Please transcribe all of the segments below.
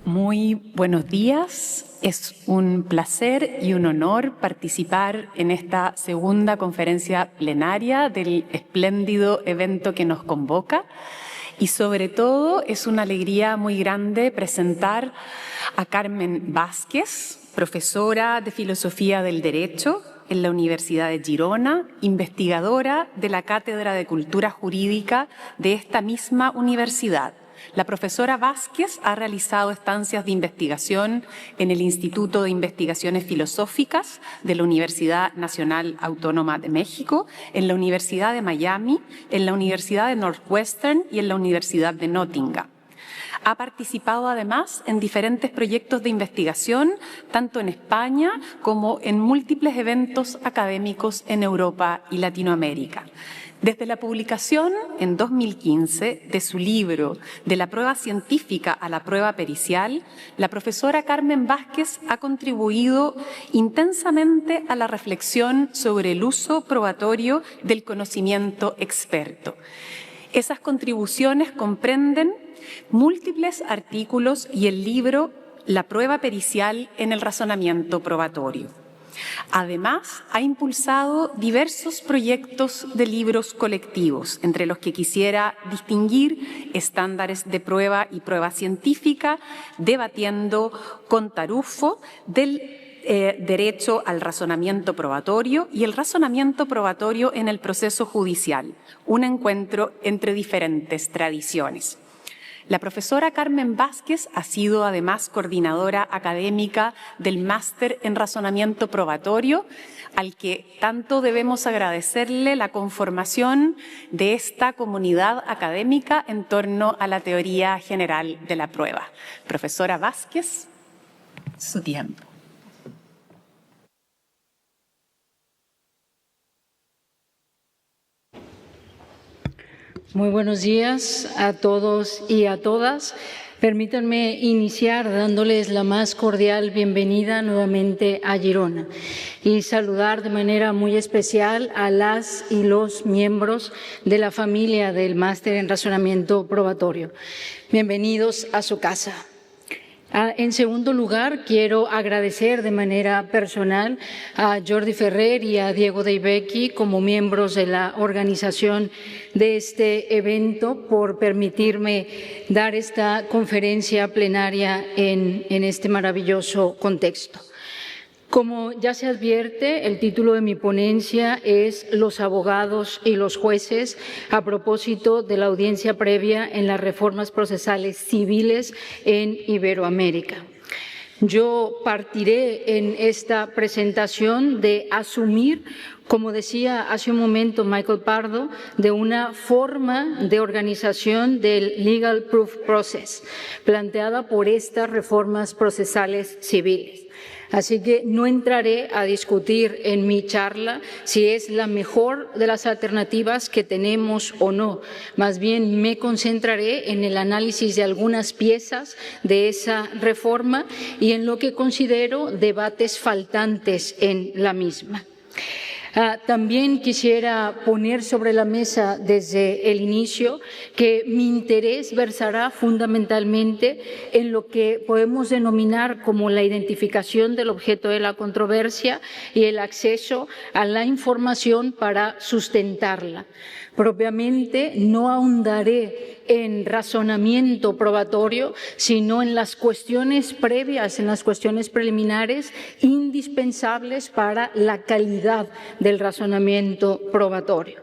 Muy buenos días. Es un placer y un honor participar en esta segunda conferencia plenaria del espléndido evento que nos convoca. Y sobre todo es una alegría muy grande presentar a Carmen Vázquez, profesora de Filosofía del Derecho en la Universidad de Girona, investigadora de la Cátedra de Cultura Jurídica de esta misma universidad. La profesora Vázquez ha realizado estancias de investigación en el Instituto de Investigaciones Filosóficas de la Universidad Nacional Autónoma de México, en la Universidad de Miami, en la Universidad de Northwestern y en la Universidad de Nottingham. Ha participado además en diferentes proyectos de investigación, tanto en España como en múltiples eventos académicos en Europa y Latinoamérica. Desde la publicación en 2015 de su libro De la prueba científica a la prueba pericial, la profesora Carmen Vázquez ha contribuido intensamente a la reflexión sobre el uso probatorio del conocimiento experto. Esas contribuciones comprenden múltiples artículos y el libro La prueba pericial en el razonamiento probatorio. Además, ha impulsado diversos proyectos de libros colectivos, entre los que quisiera distinguir Estándares de prueba y prueba científica, Debatiendo con Tarufo, del Derecho al razonamiento probatorio y el razonamiento probatorio en el proceso judicial, un encuentro entre diferentes tradiciones. La profesora Carmen Vázquez ha sido además coordinadora académica del Máster en Razonamiento Probatorio, al que tanto debemos agradecerle la conformación de esta comunidad académica en torno a la teoría general de la prueba. Profesora Vázquez, su tiempo. Muy buenos días a todos y a todas. Permítanme iniciar dándoles la más cordial bienvenida nuevamente a Girona y saludar de manera muy especial a las y los miembros de la familia del Máster en Razonamiento Probatorio. Bienvenidos a su casa. En segundo lugar, quiero agradecer de manera personal a Jordi Ferrer y a Diego Deibecki como miembros de la organización de este evento por permitirme dar esta conferencia plenaria en este maravilloso contexto. Como ya se advierte, el título de mi ponencia es Los abogados y los jueces a propósito de la audiencia previa en las reformas procesales civiles en Iberoamérica. Yo partiré en esta presentación de asumir, como decía hace un momento Michael Pardo, de una forma de organización del Legal Proof Process planteada por estas reformas procesales civiles. Así que no entraré a discutir en mi charla si es la mejor de las alternativas que tenemos o no. Más bien me concentraré en el análisis de algunas piezas de esa reforma y en lo que considero debates faltantes en la misma. También quisiera poner sobre la mesa desde el inicio que mi interés versará fundamentalmente en lo que podemos denominar como la identificación del objeto de la controversia y el acceso a la información para sustentarla. Propiamente no ahondaré en razonamiento probatorio, sino en las cuestiones previas, en las cuestiones preliminares indispensables para la calidad del razonamiento probatorio.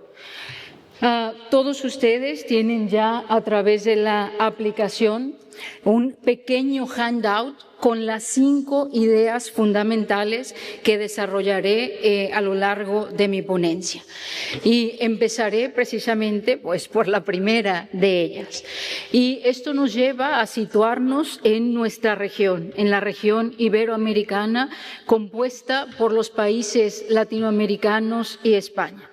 Todos ustedes tienen ya a través de la aplicación un pequeño handout con las 5 ideas fundamentales que desarrollaré a lo largo de mi ponencia. Y empezaré precisamente por la primera de ellas. Y esto nos lleva a situarnos en nuestra región, en la región iberoamericana, compuesta por los países latinoamericanos y España.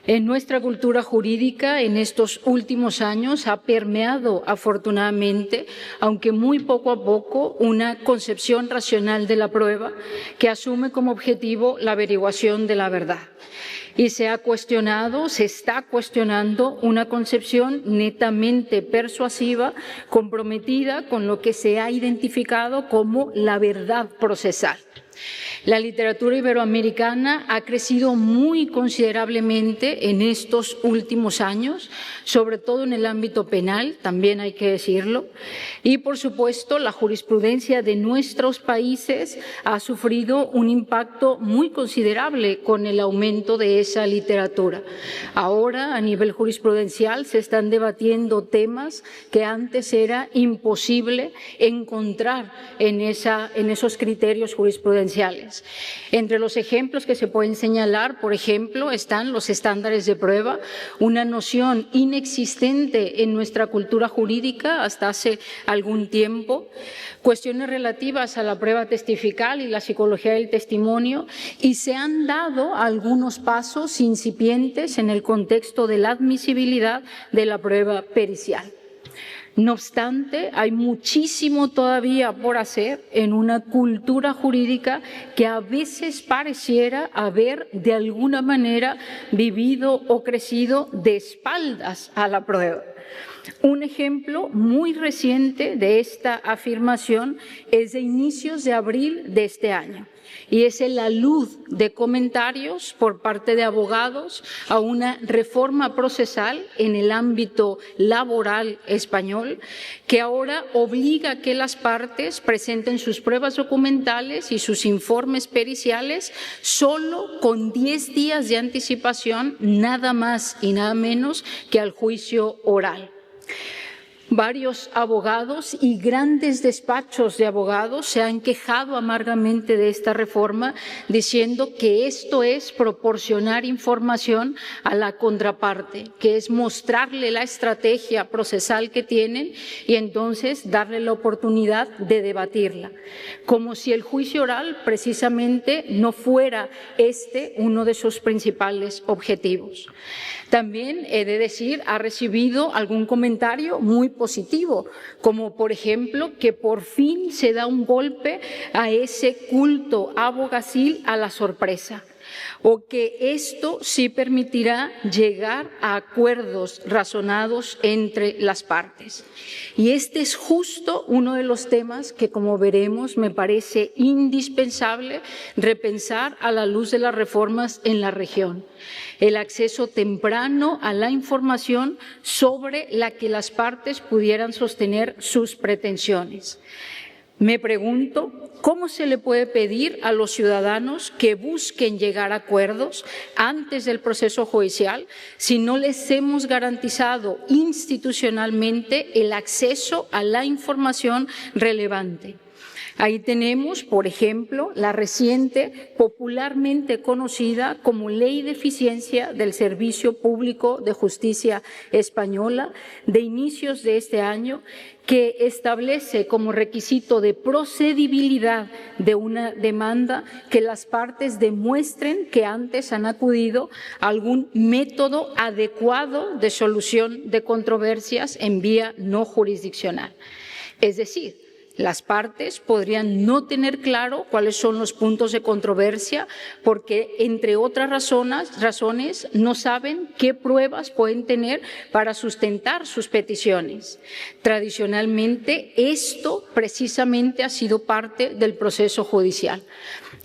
En nuestra cultura jurídica, en estos últimos años, ha permeado, afortunadamente, aunque muy poco a poco, una concepción racional de la prueba que asume como objetivo la averiguación de la verdad. Y se está cuestionando una concepción netamente persuasiva, comprometida con lo que se ha identificado como la verdad procesal. La literatura iberoamericana ha crecido muy considerablemente en estos últimos años, sobre todo en el ámbito penal, también hay que decirlo, y por supuesto la jurisprudencia de nuestros países ha sufrido un impacto muy considerable con el aumento de esa literatura. Ahora, a nivel jurisprudencial, se están debatiendo temas que antes era imposible encontrar en esos criterios jurisprudenciales. Entre los ejemplos que se pueden señalar, por ejemplo, están los estándares de prueba, una noción inexistente en nuestra cultura jurídica hasta hace algún tiempo, cuestiones relativas a la prueba testifical y la psicología del testimonio, y se han dado algunos pasos incipientes en el contexto de la admisibilidad de la prueba pericial. No obstante, hay muchísimo todavía por hacer en una cultura jurídica que a veces pareciera haber de alguna manera vivido o crecido de espaldas a la prueba. Un ejemplo muy reciente de esta afirmación es de inicios de abril de este año, y es el alud de comentarios por parte de abogados a una reforma procesal en el ámbito laboral español que ahora obliga a que las partes presenten sus pruebas documentales y sus informes periciales solo con 10 días de anticipación, nada más y nada menos que al juicio oral. Varios abogados y grandes despachos de abogados se han quejado amargamente de esta reforma, diciendo que esto es proporcionar información a la contraparte, que es mostrarle la estrategia procesal que tienen y entonces darle la oportunidad de debatirla, como si el juicio oral precisamente no fuera uno de sus principales objetivos. También, he de decir, ha recibido algún comentario muy positivo, como por ejemplo que por fin se da un golpe a ese culto abogacil a la sorpresa, o que esto sí permitirá llegar a acuerdos razonados entre las partes. Y este es justo uno de los temas que, como veremos, me parece indispensable repensar a la luz de las reformas en la región. El acceso temprano a la información sobre la que las partes pudieran sostener sus pretensiones. Me pregunto, ¿cómo se le puede pedir a los ciudadanos que busquen llegar a acuerdos antes del proceso judicial si no les hemos garantizado institucionalmente el acceso a la información relevante? Ahí tenemos, por ejemplo, la reciente, popularmente conocida como Ley de Eficiencia del Servicio Público de Justicia Española, de inicios de este año, que establece como requisito de procedibilidad de una demanda que las partes demuestren que antes han acudido a algún método adecuado de solución de controversias en vía no jurisdiccional. Es decir, las partes podrían no tener claro cuáles son los puntos de controversia porque, entre otras razones, no saben qué pruebas pueden tener para sustentar sus peticiones. Tradicionalmente, esto precisamente ha sido parte del proceso judicial.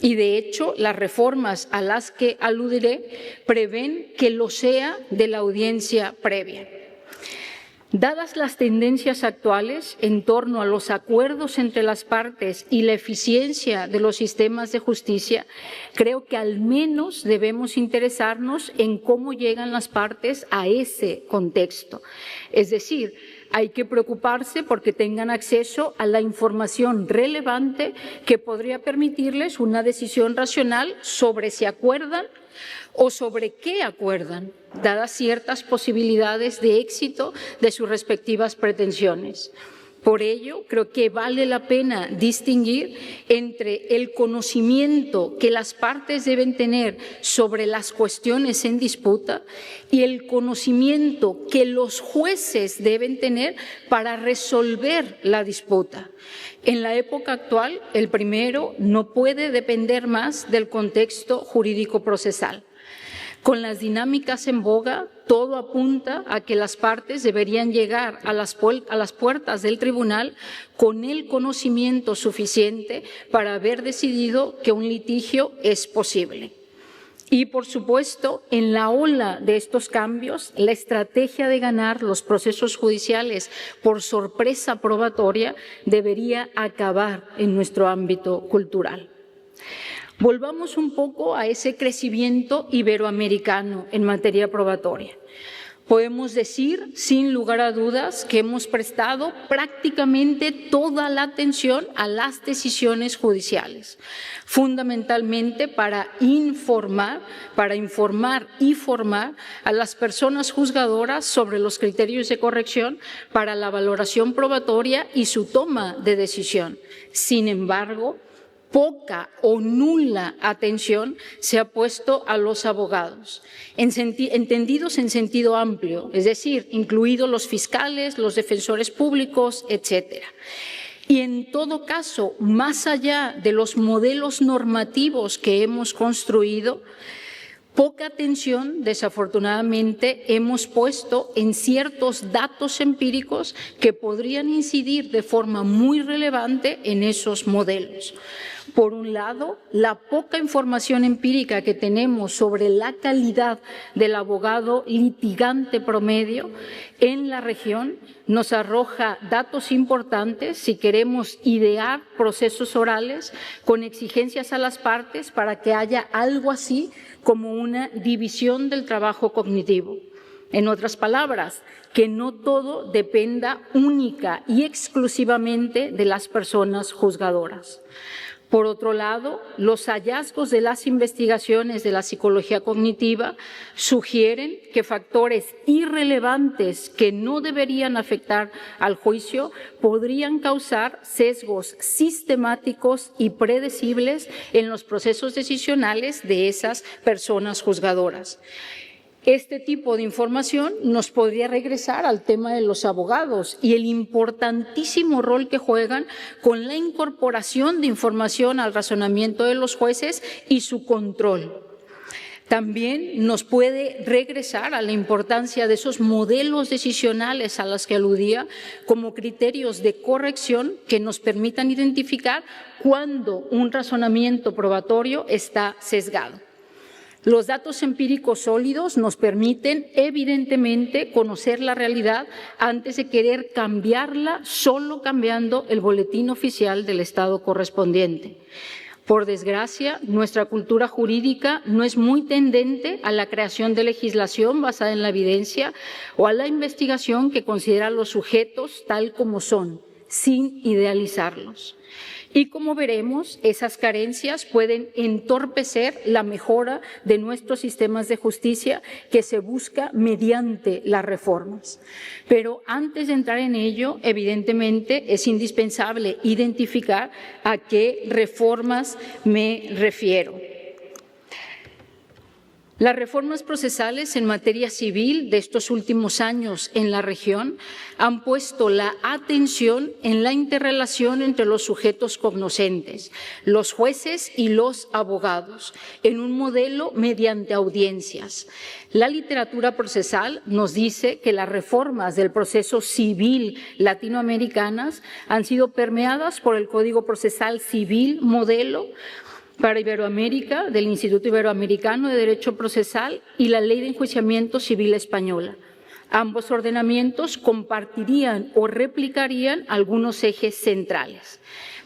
Y, de hecho, las reformas a las que aludiré prevén que lo sea de la audiencia previa. Dadas las tendencias actuales en torno a los acuerdos entre las partes y la eficiencia de los sistemas de justicia, creo que al menos debemos interesarnos en cómo llegan las partes a ese contexto. Es decir, hay que preocuparse porque tengan acceso a la información relevante que podría permitirles una decisión racional sobre si acuerdan o sobre qué acuerdan, dadas ciertas posibilidades de éxito de sus respectivas pretensiones. Por ello, creo que vale la pena distinguir entre el conocimiento que las partes deben tener sobre las cuestiones en disputa y el conocimiento que los jueces deben tener para resolver la disputa. En la época actual, el primero no puede depender más del contexto jurídico procesal. Con las dinámicas en boga, todo apunta a que las partes deberían llegar a las puertas del tribunal con el conocimiento suficiente para haber decidido que un litigio es posible. Y, por supuesto, en la ola de estos cambios, la estrategia de ganar los procesos judiciales por sorpresa probatoria debería acabar en nuestro ámbito cultural. Volvamos un poco a ese crecimiento iberoamericano en materia probatoria. Podemos decir, sin lugar a dudas, que hemos prestado prácticamente toda la atención a las decisiones judiciales, fundamentalmente para informar y formar a las personas juzgadoras sobre los criterios de corrección para la valoración probatoria y su toma de decisión. Sin embargo, poca o nula atención se ha puesto a los abogados, entendidos en sentido amplio, es decir, incluidos los fiscales, los defensores públicos, etcétera. Y en todo caso, más allá de los modelos normativos que hemos construido, poca atención, desafortunadamente, hemos puesto en ciertos datos empíricos que podrían incidir de forma muy relevante en esos modelos. Por un lado, la poca información empírica que tenemos sobre la calidad del abogado litigante promedio en la región nos arroja datos importantes si queremos idear procesos orales con exigencias a las partes para que haya algo así como una división del trabajo cognitivo. En otras palabras, que no todo dependa única y exclusivamente de las personas juzgadoras. Por otro lado, los hallazgos de las investigaciones de la psicología cognitiva sugieren que factores irrelevantes que no deberían afectar al juicio podrían causar sesgos sistemáticos y predecibles en los procesos decisionales de esas personas juzgadoras. Este tipo de información nos podría regresar al tema de los abogados y el importantísimo rol que juegan con la incorporación de información al razonamiento de los jueces y su control. También nos puede regresar a la importancia de esos modelos decisionales a los que aludía como criterios de corrección que nos permitan identificar cuándo un razonamiento probatorio está sesgado. Los datos empíricos sólidos nos permiten, evidentemente, conocer la realidad antes de querer cambiarla solo cambiando el boletín oficial del Estado correspondiente. Por desgracia, nuestra cultura jurídica no es muy tendente a la creación de legislación basada en la evidencia o a la investigación que considera a los sujetos tal como son, sin idealizarlos. Y como veremos, esas carencias pueden entorpecer la mejora de nuestros sistemas de justicia que se busca mediante las reformas. Pero antes de entrar en ello, evidentemente es indispensable identificar a qué reformas me refiero. Las reformas procesales en materia civil de estos últimos años en la región han puesto la atención en la interrelación entre los sujetos cognoscentes, los jueces y los abogados, en un modelo mediante audiencias. La literatura procesal nos dice que las reformas del proceso civil latinoamericanas han sido permeadas por el Código Procesal Civil Modelo para Iberoamérica del Instituto Iberoamericano de Derecho Procesal y la Ley de Enjuiciamiento Civil Española. Ambos ordenamientos compartirían o replicarían algunos ejes centrales.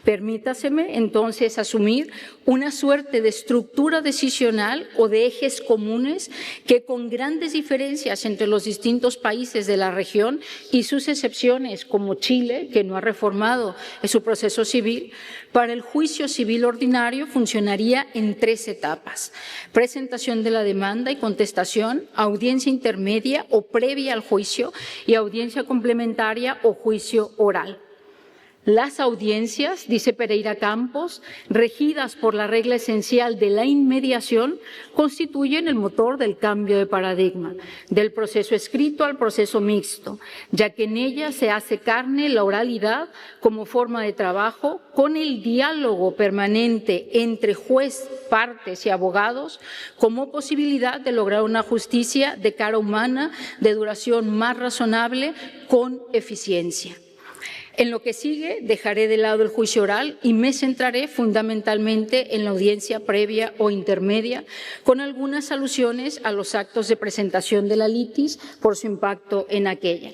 Permítaseme entonces asumir una suerte de estructura decisional o de ejes comunes que, con grandes diferencias entre los distintos países de la región y sus excepciones como Chile, que no ha reformado su proceso civil, para el juicio civil ordinario funcionaría en 3 etapas: presentación de la demanda y contestación, audiencia intermedia o previa al juicio y audiencia complementaria o juicio oral. Las audiencias, dice Pereira Campos, regidas por la regla esencial de la inmediación, constituyen el motor del cambio de paradigma, del proceso escrito al proceso mixto, ya que en ella se hace carne la oralidad como forma de trabajo, con el diálogo permanente entre juez, partes y abogados como posibilidad de lograr una justicia de cara humana, de duración más razonable, con eficiencia. En lo que sigue, dejaré de lado el juicio oral y me centraré fundamentalmente en la audiencia previa o intermedia, con algunas alusiones a los actos de presentación de la litis por su impacto en aquella.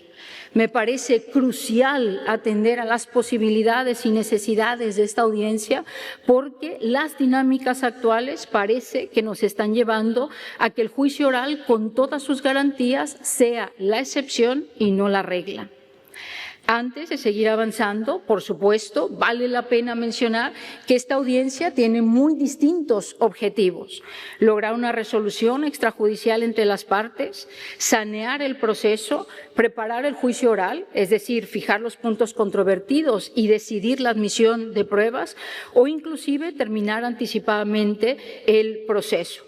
Me parece crucial atender a las posibilidades y necesidades de esta audiencia porque las dinámicas actuales parece que nos están llevando a que el juicio oral, con todas sus garantías, sea la excepción y no la regla. Antes de seguir avanzando, por supuesto, vale la pena mencionar que esta audiencia tiene muy distintos objetivos. Lograr una resolución extrajudicial entre las partes, sanear el proceso, preparar el juicio oral, es decir, fijar los puntos controvertidos y decidir la admisión de pruebas, o inclusive terminar anticipadamente el proceso.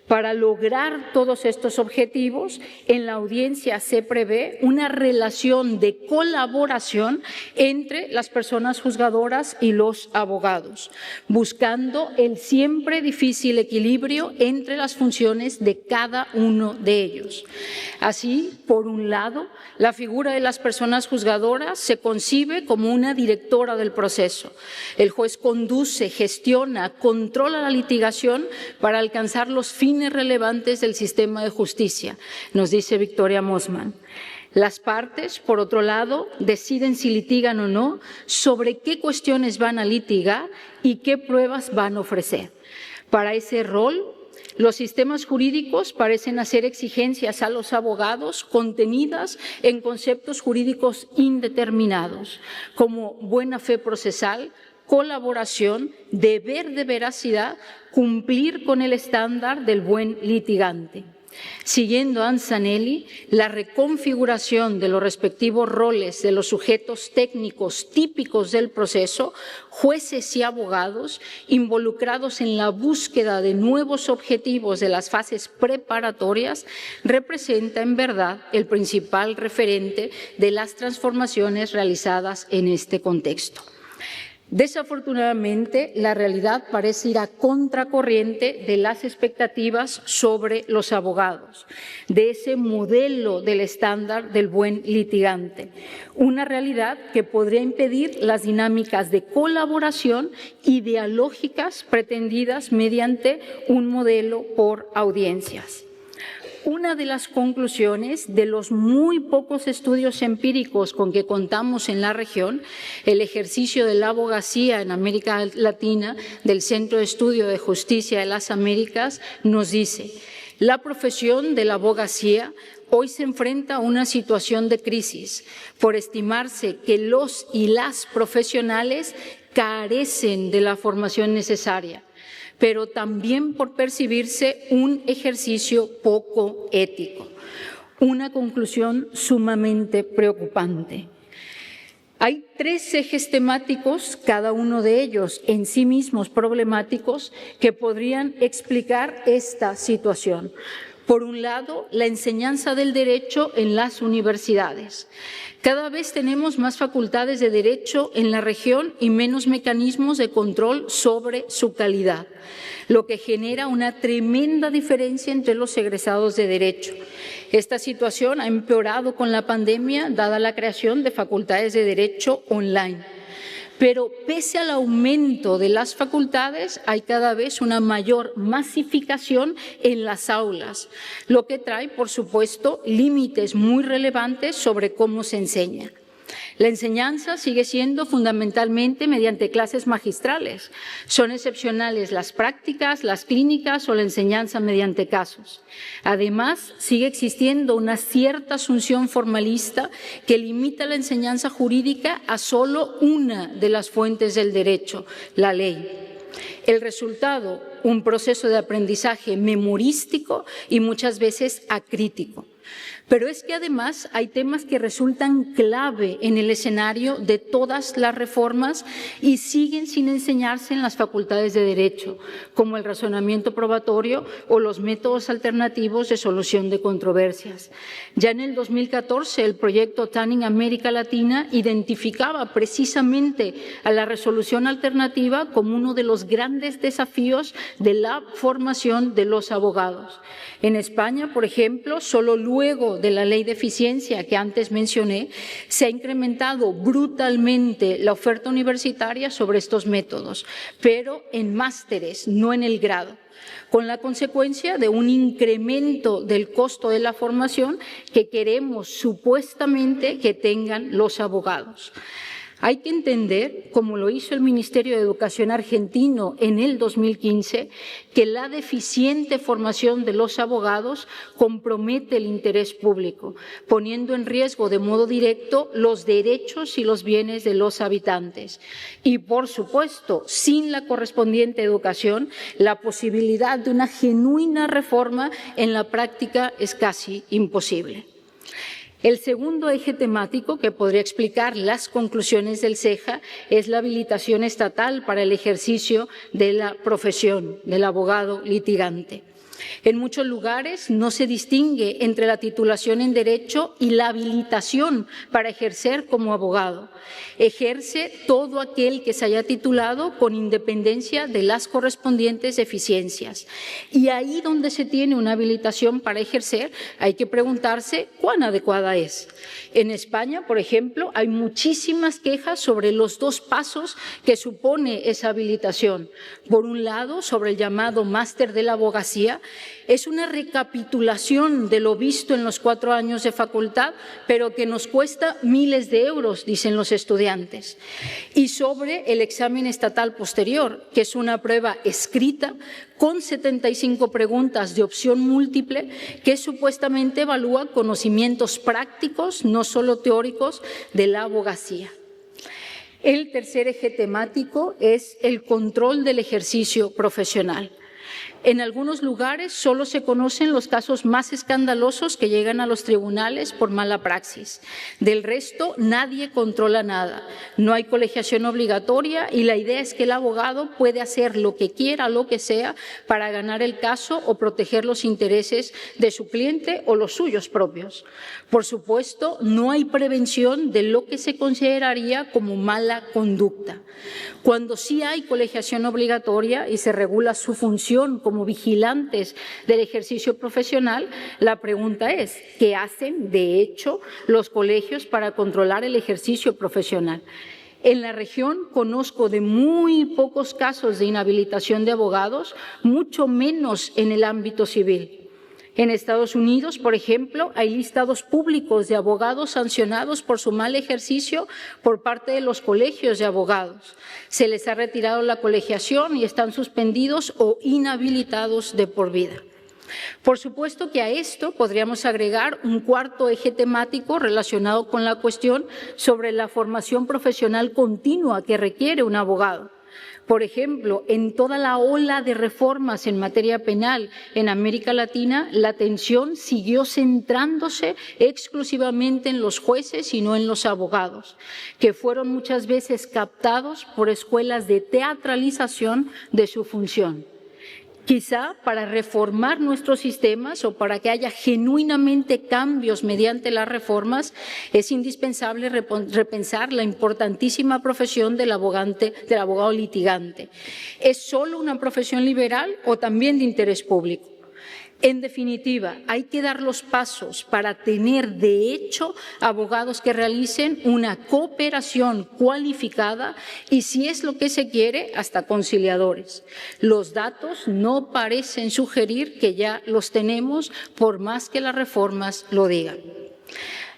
Para lograr todos estos objetivos, en la audiencia se prevé una relación de colaboración entre las personas juzgadoras y los abogados, buscando el siempre difícil equilibrio entre las funciones de cada uno de ellos. Así, por un lado, la figura de las personas juzgadoras se concibe como una directora del proceso. El juez conduce, gestiona, controla la litigación para alcanzar los fines relevantes del sistema de justicia, nos dice Victoria Mossman. Las partes, por otro lado, deciden si litigan o no, sobre qué cuestiones van a litigar y qué pruebas van a ofrecer. Para ese rol, los sistemas jurídicos parecen hacer exigencias a los abogados contenidas en conceptos jurídicos indeterminados, como buena fe procesal, colaboración, deber de veracidad, cumplir con el estándar del buen litigante. Siguiendo a Anzanelli, la reconfiguración de los respectivos roles de los sujetos técnicos típicos del proceso, jueces y abogados, involucrados en la búsqueda de nuevos objetivos de las fases preparatorias, representa en verdad el principal referente de las transformaciones realizadas en este contexto. Desafortunadamente, la realidad parece ir a contracorriente de las expectativas sobre los abogados, de ese modelo del estándar del buen litigante, una realidad que podría impedir las dinámicas de colaboración y dialógicas pretendidas mediante un modelo por audiencias. Una de las conclusiones de los muy pocos estudios empíricos con que contamos en la región, el ejercicio de la abogacía en América Latina del Centro de Estudio de Justicia de las Américas, nos dice: la profesión de la abogacía hoy se enfrenta a una situación de crisis por estimarse que los y las profesionales carecen de la formación necesaria, pero también por percibirse un ejercicio poco ético. Una conclusión sumamente preocupante. Hay 3 ejes temáticos, cada uno de ellos en sí mismos problemáticos, que podrían explicar esta situación. Por un lado, la enseñanza del derecho en las universidades. Cada vez tenemos más facultades de derecho en la región y menos mecanismos de control sobre su calidad, lo que genera una tremenda diferencia entre los egresados de derecho. Esta situación ha empeorado con la pandemia, dada la creación de facultades de derecho online. Pero pese al aumento de las facultades, hay cada vez una mayor masificación en las aulas, lo que trae, por supuesto, límites muy relevantes sobre cómo se enseña. La enseñanza sigue siendo fundamentalmente mediante clases magistrales. Son excepcionales las prácticas, las clínicas o la enseñanza mediante casos. Además, sigue existiendo una cierta asunción formalista que limita la enseñanza jurídica a solo una de las fuentes del derecho, la ley. El resultado, un proceso de aprendizaje memorístico y muchas veces acrítico. Pero es que además hay temas que resultan clave en el escenario de todas las reformas y siguen sin enseñarse en las facultades de Derecho, como el razonamiento probatorio o los métodos alternativos de solución de controversias. Ya en el 2014, el proyecto Tanning América Latina identificaba precisamente a la resolución alternativa como uno de los grandes desafíos de la formación de los abogados. En España, por ejemplo, solo luego de la ley de eficiencia que antes mencioné, se ha incrementado brutalmente la oferta universitaria sobre estos métodos, pero en másteres, no en el grado, con la consecuencia de un incremento del costo de la formación que queremos supuestamente que tengan los abogados. Hay que entender, como lo hizo el Ministerio de Educación argentino en el 2015, que la deficiente formación de los abogados compromete el interés público, poniendo en riesgo de modo directo los derechos y los bienes de los habitantes. Y, por supuesto, sin la correspondiente educación, la posibilidad de una genuina reforma en la práctica es casi imposible. El segundo eje temático que podría explicar las conclusiones del CEJA es la habilitación estatal para el ejercicio de la profesión del abogado litigante. En muchos lugares no se distingue entre la titulación en Derecho y la habilitación para ejercer como abogado. Ejerce todo aquel que se haya titulado con independencia de las correspondientes eficiencias. Y ahí donde se tiene una habilitación para ejercer, hay que preguntarse cuán adecuada es. En España, por ejemplo, hay muchísimas quejas sobre los dos pasos que supone esa habilitación. Por un lado, sobre el llamado máster de la abogacía, es una recapitulación de lo visto en los 4 años de facultad, pero que nos cuesta miles de euros, dicen los estudiantes. Y sobre el examen estatal posterior, que es una prueba escrita con 75 preguntas de opción múltiple que supuestamente evalúa conocimientos prácticos, no solo teóricos, de la abogacía. El tercer eje temático es el control del ejercicio profesional. En algunos lugares solo se conocen los casos más escandalosos que llegan a los tribunales por mala praxis. Del resto, nadie controla nada. No hay colegiación obligatoria y la idea es que el abogado puede hacer lo que quiera, lo que sea, para ganar el caso o proteger los intereses de su cliente o los suyos propios. Por supuesto, no hay prevención de lo que se consideraría como mala conducta. Cuando sí hay colegiación obligatoria y se regula su función como vigilantes del ejercicio profesional, la pregunta es, ¿qué hacen de hecho los colegios para controlar el ejercicio profesional? En la región conozco de muy pocos casos de inhabilitación de abogados, mucho menos en el ámbito civil. En Estados Unidos, por ejemplo, hay listados públicos de abogados sancionados por su mal ejercicio por parte de los colegios de abogados. Se les ha retirado la colegiación y están suspendidos o inhabilitados de por vida. Por supuesto que a esto podríamos agregar un cuarto eje temático relacionado con la cuestión sobre la formación profesional continua que requiere un abogado. Por ejemplo, en toda la ola de reformas en materia penal en América Latina, la atención siguió centrándose exclusivamente en los jueces y no en los abogados, que fueron muchas veces captados por escuelas de teatralización de su función. Quizá para reformar nuestros sistemas o para que haya genuinamente cambios mediante las reformas, es indispensable repensar la importantísima profesión del abogado litigante. ¿Es solo una profesión liberal o también de interés público? En definitiva, hay que dar los pasos para tener, de hecho, abogados que realicen una cooperación cualificada y, si es lo que se quiere, hasta conciliadores. Los datos no parecen sugerir que ya los tenemos, por más que las reformas lo digan.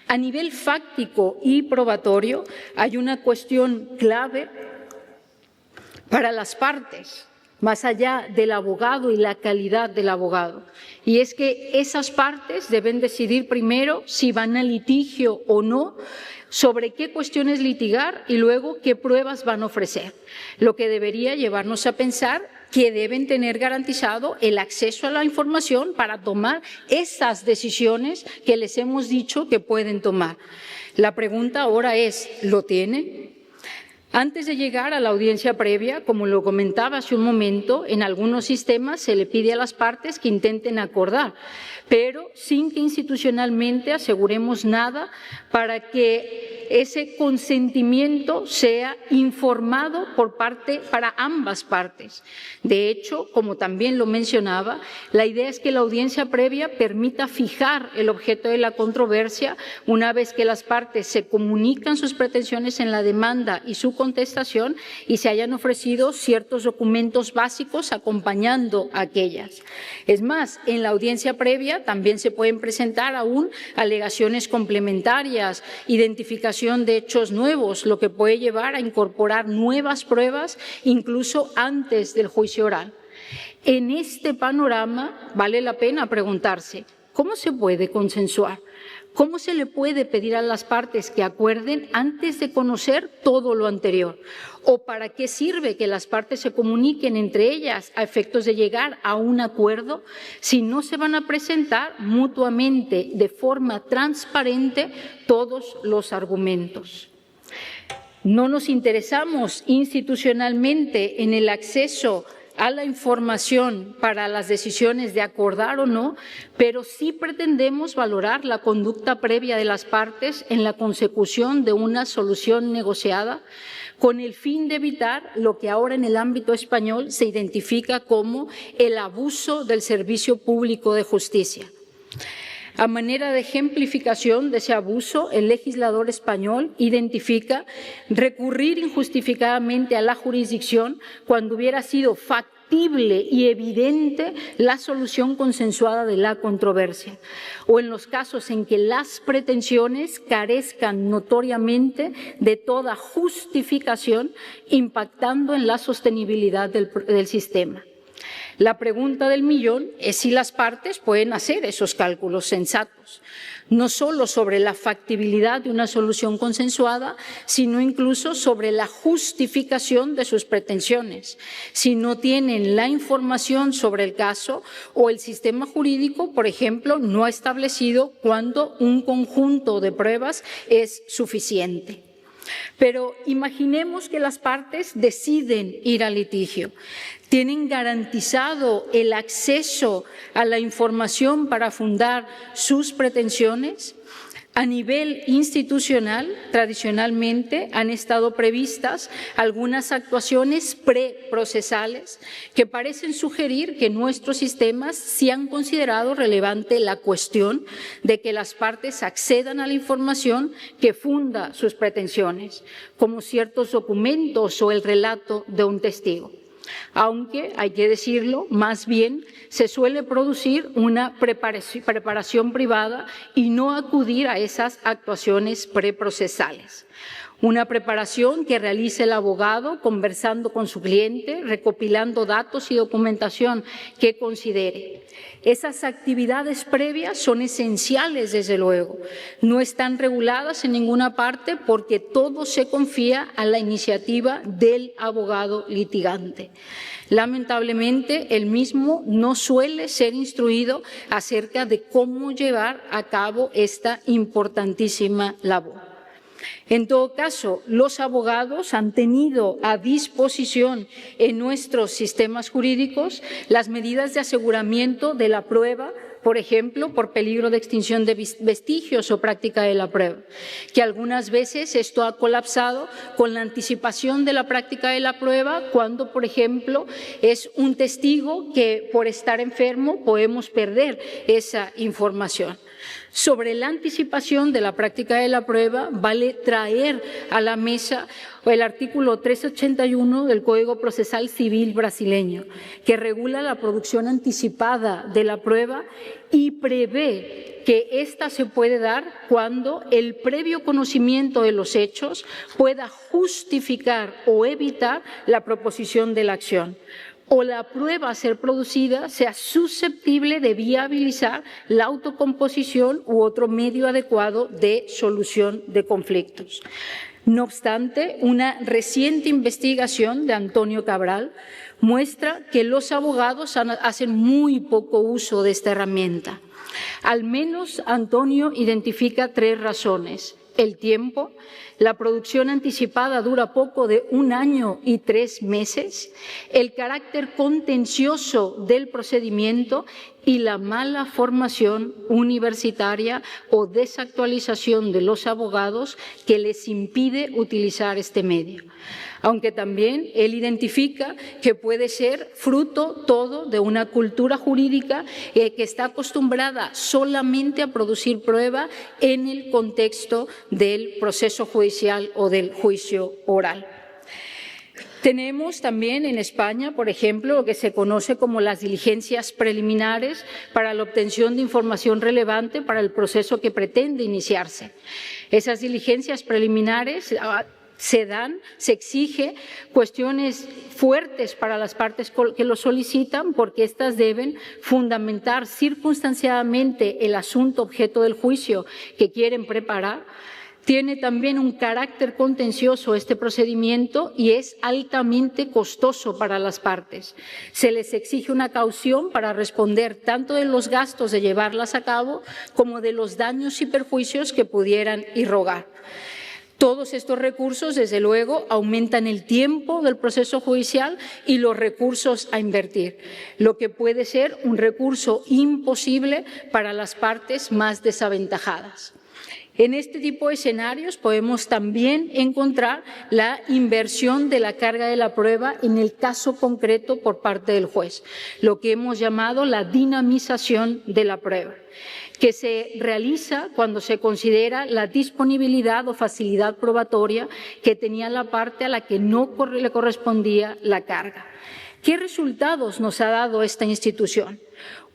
A nivel fáctico y probatorio, hay una cuestión clave para las partes, más allá del abogado y la calidad del abogado. Y es que esas partes deben decidir primero si van a litigio o no, sobre qué cuestiones litigar y luego qué pruebas van a ofrecer, lo que debería llevarnos a pensar que deben tener garantizado el acceso a la información para tomar esas decisiones que les hemos dicho que pueden tomar. La pregunta ahora es, ¿lo tienen? Antes de llegar a la audiencia previa, como lo comentaba hace un momento, en algunos sistemas se le pide a las partes que intenten acordar, pero sin que institucionalmente aseguremos nada para que ese consentimiento sea informado para ambas partes. De hecho, como también lo mencionaba, la idea es que la audiencia previa permita fijar el objeto de la controversia una vez que las partes se comunican sus pretensiones en la demanda y su contestación y se hayan ofrecido ciertos documentos básicos acompañando a aquellas. Es más, en la audiencia previa también se pueden presentar aún alegaciones complementarias, identificación de hechos nuevos, lo que puede llevar a incorporar nuevas pruebas incluso antes del juicio oral. En este panorama vale la pena preguntarse, ¿cómo se puede consensuar? ¿Cómo se le puede pedir a las partes que acuerden antes de conocer todo lo anterior? ¿O para qué sirve que las partes se comuniquen entre ellas a efectos de llegar a un acuerdo si no se van a presentar mutuamente de forma transparente todos los argumentos? No nos interesamos institucionalmente en el acceso a la información para las decisiones de acordar o no, pero sí pretendemos valorar la conducta previa de las partes en la consecución de una solución negociada con el fin de evitar lo que ahora en el ámbito español se identifica como el abuso del servicio público de justicia. A manera de ejemplificación de ese abuso, el legislador español identifica recurrir injustificadamente a la jurisdicción cuando hubiera sido factible y evidente la solución consensuada de la controversia, o en los casos en que las pretensiones carezcan notoriamente de toda justificación, impactando en la sostenibilidad del sistema. La pregunta del millón es si las partes pueden hacer esos cálculos sensatos, no solo sobre la factibilidad de una solución consensuada, sino incluso sobre la justificación de sus pretensiones, si no tienen la información sobre el caso o el sistema jurídico, por ejemplo, no ha establecido cuándo un conjunto de pruebas es suficiente. Pero imaginemos que las partes deciden ir al litigio. ¿Tienen garantizado el acceso a la información para fundar sus pretensiones? A nivel institucional, tradicionalmente han estado previstas algunas actuaciones preprocesales que parecen sugerir que nuestros sistemas sí han considerado relevante la cuestión de que las partes accedan a la información que funda sus pretensiones, como ciertos documentos o el relato de un testigo. Aunque, hay que decirlo, más bien se suele producir una preparación privada y no acudir a esas actuaciones preprocesales. Una preparación que realice el abogado conversando con su cliente, recopilando datos y documentación que considere. Esas actividades previas son esenciales, desde luego. No están reguladas en ninguna parte porque todo se confía a la iniciativa del abogado litigante. Lamentablemente, el mismo no suele ser instruido acerca de cómo llevar a cabo esta importantísima labor. En todo caso, los abogados han tenido a disposición en nuestros sistemas jurídicos las medidas de aseguramiento de la prueba, por ejemplo, por peligro de extinción de vestigios o práctica de la prueba, que algunas veces esto ha colapsado con la anticipación de la práctica de la prueba cuando, por ejemplo, es un testigo que por estar enfermo podemos perder esa información. Sobre la anticipación de la práctica de la prueba, vale traer a la mesa el artículo 381 del Código Procesal Civil brasileño, que regula la producción anticipada de la prueba y prevé que ésta se puede dar cuando el previo conocimiento de los hechos pueda justificar o evitar la proposición de la acción, o la prueba a ser producida sea susceptible de viabilizar la autocomposición u otro medio adecuado de solución de conflictos. No obstante, una reciente investigación de Antonio Cabral muestra que los abogados hacen muy poco uso de esta herramienta. Al menos Antonio identifica 3 razones: el tiempo, la producción anticipada dura poco de 1 año y 3 meses, el carácter contencioso del procedimiento y la mala formación universitaria o desactualización de los abogados que les impide utilizar este medio. Aunque también él identifica que puede ser fruto todo de una cultura jurídica que está acostumbrada solamente a producir prueba en el contexto del proceso judicial o del juicio oral. Tenemos también en España, por ejemplo, lo que se conoce como las diligencias preliminares para la obtención de información relevante para el proceso que pretende iniciarse. Esas diligencias preliminares se exige cuestiones fuertes para las partes que lo solicitan, porque éstas deben fundamentar circunstanciadamente el asunto objeto del juicio que quieren preparar. Tiene también un carácter contencioso este procedimiento y es altamente costoso para las partes. Se les exige una caución para responder tanto de los gastos de llevarlas a cabo como de los daños y perjuicios que pudieran irrogar. Todos estos recursos, desde luego, aumentan el tiempo del proceso judicial y los recursos a invertir, lo que puede ser un recurso imposible para las partes más desaventajadas. En este tipo de escenarios podemos también encontrar la inversión de la carga de la prueba en el caso concreto por parte del juez, lo que hemos llamado la dinamización de la prueba, que se realiza cuando se considera la disponibilidad o facilidad probatoria que tenía la parte a la que no le correspondía la carga. ¿Qué resultados nos ha dado esta institución?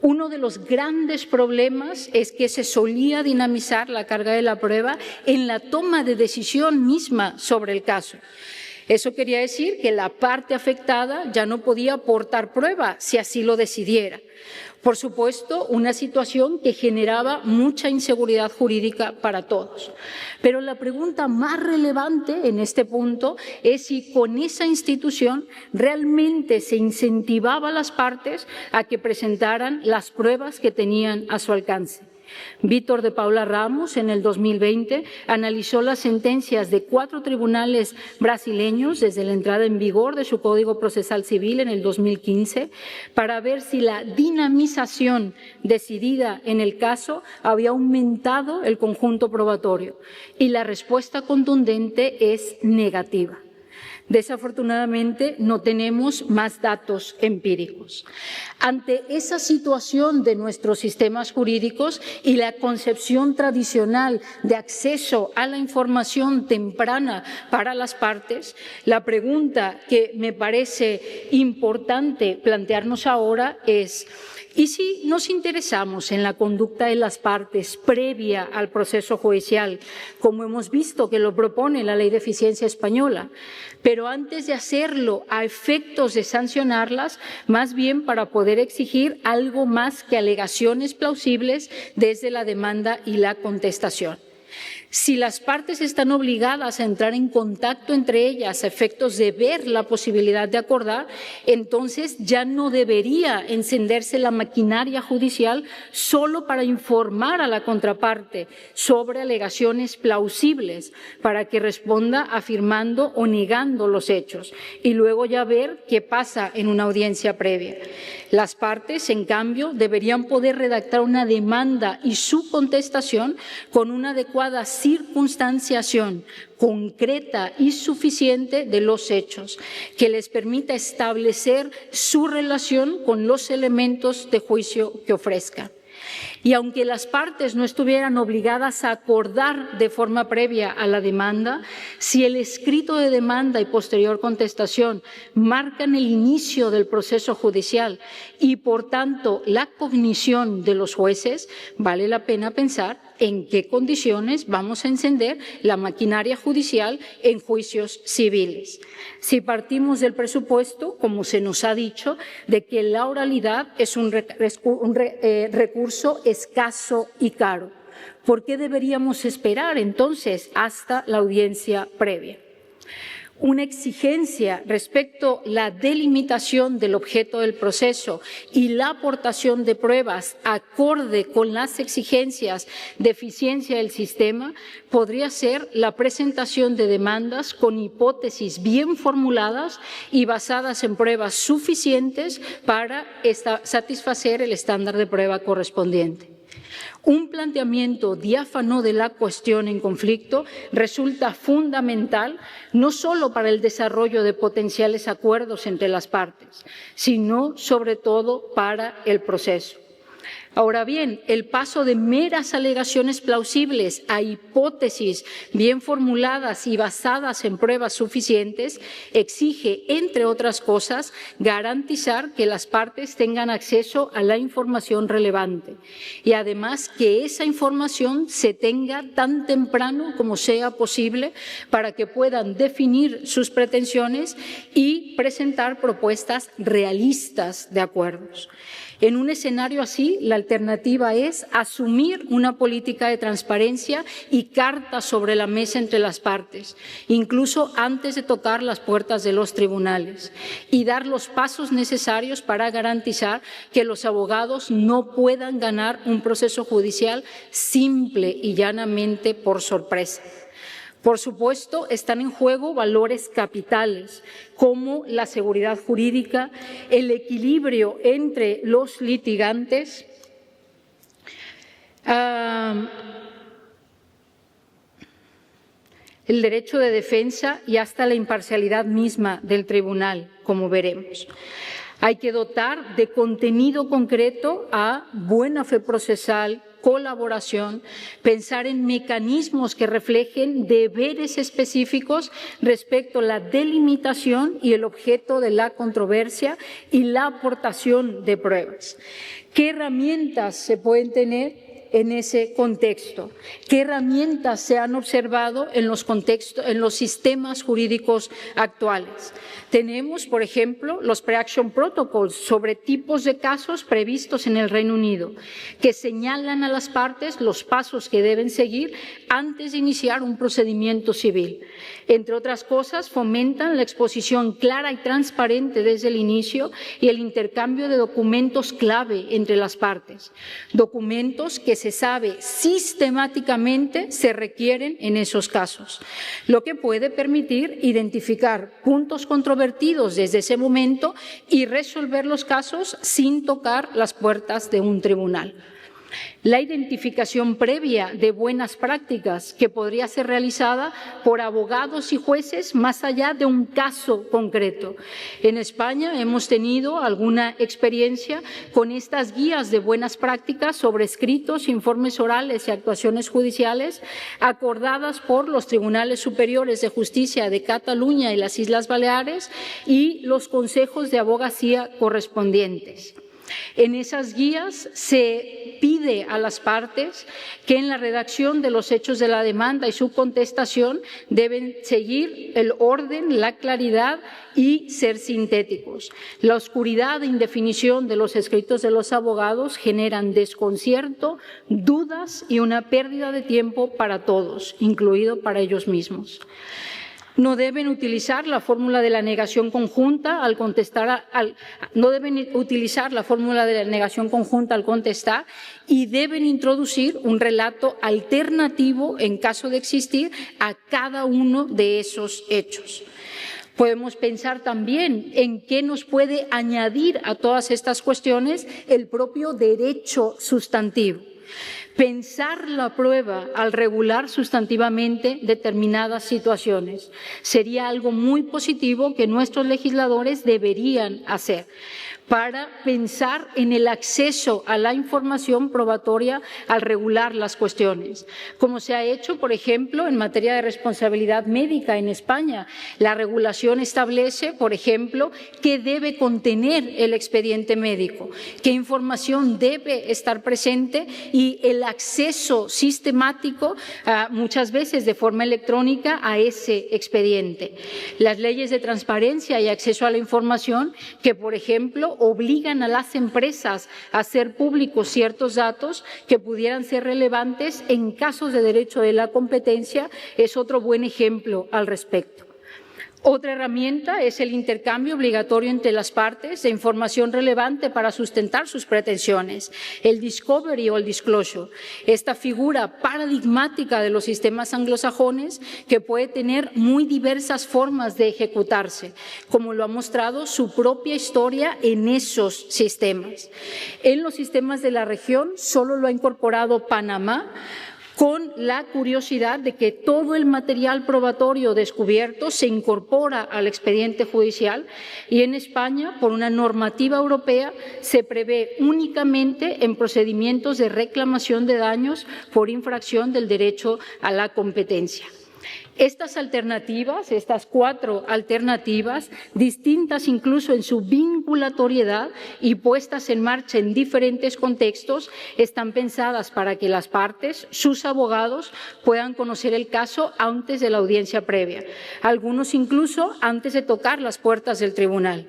Uno de los grandes problemas es que se solía dinamizar la carga de la prueba en la toma de decisión misma sobre el caso. Eso quería decir que la parte afectada ya no podía aportar prueba si así lo decidiera. Por supuesto, una situación que generaba mucha inseguridad jurídica para todos. Pero la pregunta más relevante en este punto es si con esa institución realmente se incentivaba a las partes a que presentaran las pruebas que tenían a su alcance. Víctor de Paula Ramos, en el 2020, analizó las sentencias de 4 tribunales brasileños desde la entrada en vigor de su Código Procesal Civil en el 2015 para ver si la dinamización decidida en el caso había aumentado el conjunto probatorio. Y la respuesta contundente es negativa. Desafortunadamente, no tenemos más datos empíricos. Ante esa situación de nuestros sistemas jurídicos y la concepción tradicional de acceso a la información temprana para las partes, la pregunta que me parece importante plantearnos ahora es: ¿y si nos interesamos en la conducta de las partes previa al proceso judicial, como hemos visto que lo propone la Ley de Eficiencia española, pero antes de hacerlo a efectos de sancionarlas, más bien para poder exigir algo más que alegaciones plausibles desde la demanda y la contestación? Si las partes están obligadas a entrar en contacto entre ellas a efectos de ver la posibilidad de acordar, entonces ya no debería encenderse la maquinaria judicial solo para informar a la contraparte sobre alegaciones plausibles para que responda afirmando o negando los hechos y luego ya ver qué pasa en una audiencia previa. Las partes, en cambio, deberían poder redactar una demanda y su contestación con una adecuada circunstanciación concreta y suficiente de los hechos, que les permita establecer su relación con los elementos de juicio que ofrezcan. Y aunque las partes no estuvieran obligadas a acordar de forma previa a la demanda, si el escrito de demanda y posterior contestación marcan el inicio del proceso judicial y, por tanto, la cognición de los jueces, vale la pena pensar en qué condiciones vamos a encender la maquinaria judicial en juicios civiles. Si partimos del presupuesto, como se nos ha dicho, de que la oralidad es un recurso escaso y caro, ¿por qué deberíamos esperar entonces hasta la audiencia previa? Una exigencia respecto a la delimitación del objeto del proceso y la aportación de pruebas acorde con las exigencias de eficiencia del sistema podría ser la presentación de demandas con hipótesis bien formuladas y basadas en pruebas suficientes para satisfacer el estándar de prueba correspondiente. Un planteamiento diáfano de la cuestión en conflicto resulta fundamental no solo para el desarrollo de potenciales acuerdos entre las partes, sino sobre todo para el proceso. Ahora bien, el paso de meras alegaciones plausibles a hipótesis bien formuladas y basadas en pruebas suficientes exige, entre otras cosas, garantizar que las partes tengan acceso a la información relevante y además que esa información se tenga tan temprano como sea posible para que puedan definir sus pretensiones y presentar propuestas realistas de acuerdos. En un escenario así, la alternativa es asumir una política de transparencia y cartas sobre la mesa entre las partes, incluso antes de tocar las puertas de los tribunales, y dar los pasos necesarios para garantizar que los abogados no puedan ganar un proceso judicial simple y llanamente por sorpresa. Por supuesto, están en juego valores capitales como la seguridad jurídica, el equilibrio entre los litigantes, el derecho de defensa y hasta la imparcialidad misma del tribunal, como veremos. Hay que dotar de contenido concreto a buena fe procesal, colaboración, pensar en mecanismos que reflejen deberes específicos respecto a la delimitación y el objeto de la controversia y la aportación de pruebas. ¿Qué herramientas se pueden tener en ese contexto? ¿Qué herramientas se han observado en los sistemas jurídicos actuales? Tenemos, por ejemplo, los Pre-Action Protocols sobre tipos de casos previstos en el Reino Unido, que señalan a las partes los pasos que deben seguir antes de iniciar un procedimiento civil. Entre otras cosas, fomentan la exposición clara y transparente desde el inicio y el intercambio de documentos clave entre las partes, documentos que se sabe sistemáticamente se requieren en esos casos, lo que puede permitir identificar puntos controvertidos desde ese momento y resolver los casos sin tocar las puertas de un tribunal. La identificación previa de buenas prácticas que podría ser realizada por abogados y jueces más allá de un caso concreto. En España hemos tenido alguna experiencia con estas guías de buenas prácticas sobre escritos, informes orales y actuaciones judiciales acordadas por los Tribunales Superiores de Justicia de Cataluña y las Islas Baleares y los consejos de abogacía correspondientes. En esas guías se pide a las partes que en la redacción de los hechos de la demanda y su contestación deben seguir el orden, la claridad y ser sintéticos. La oscuridad e indefinición de los escritos de los abogados generan desconcierto, dudas y una pérdida de tiempo para todos, incluido para ellos mismos. No deben utilizar la fórmula de la negación conjunta al contestar, y deben introducir un relato alternativo en caso de existir a cada uno de esos hechos. Podemos pensar también en qué nos puede añadir a todas estas cuestiones el propio derecho sustantivo. Pensar la prueba al regular sustantivamente determinadas situaciones sería algo muy positivo que nuestros legisladores deberían hacer para pensar en el acceso a la información probatoria al regular las cuestiones, como se ha hecho, por ejemplo, en materia de responsabilidad médica en España. La regulación establece, por ejemplo, qué debe contener el expediente médico, qué información debe estar presente y el acceso sistemático, muchas veces de forma electrónica, a ese expediente. Las leyes de transparencia y acceso a la información que, por ejemplo, obligan a las empresas a hacer públicos ciertos datos que pudieran ser relevantes en casos de derecho de la competencia, es otro buen ejemplo al respecto. Otra herramienta es el intercambio obligatorio entre las partes de información relevante para sustentar sus pretensiones, el discovery o el disclosure, esta figura paradigmática de los sistemas anglosajones que puede tener muy diversas formas de ejecutarse, como lo ha mostrado su propia historia en esos sistemas. En los sistemas de la región solo lo ha incorporado Panamá, con la curiosidad de que todo el material probatorio descubierto se incorpora al expediente judicial, y en España, por una normativa europea, se prevé únicamente en procedimientos de reclamación de daños por infracción del derecho a la competencia. Estas alternativas, estas 4 alternativas, distintas incluso en su vinculatoriedad y puestas en marcha en diferentes contextos, están pensadas para que las partes, sus abogados, puedan conocer el caso antes de la audiencia previa, algunos incluso antes de tocar las puertas del tribunal.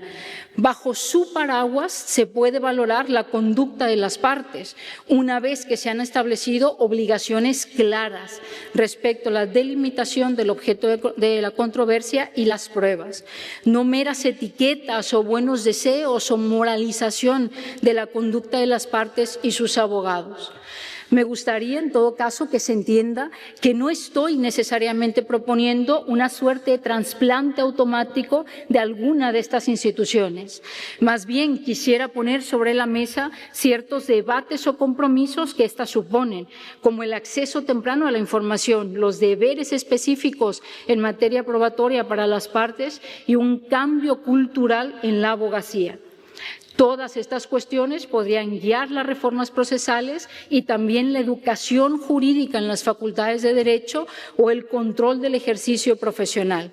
Bajo su paraguas se puede valorar la conducta de las partes, una vez que se han establecido obligaciones claras respecto a la delimitación del objeto de la controversia y las pruebas, no meras etiquetas o buenos deseos o moralización de la conducta de las partes y sus abogados. Me gustaría, en todo caso, que se entienda que no estoy necesariamente proponiendo una suerte de trasplante automático de alguna de estas instituciones. Más bien, quisiera poner sobre la mesa ciertos debates o compromisos que éstas suponen, como el acceso temprano a la información, los deberes específicos en materia probatoria para las partes y un cambio cultural en la abogacía. Todas estas cuestiones podrían guiar las reformas procesales y también la educación jurídica en las facultades de Derecho o el control del ejercicio profesional.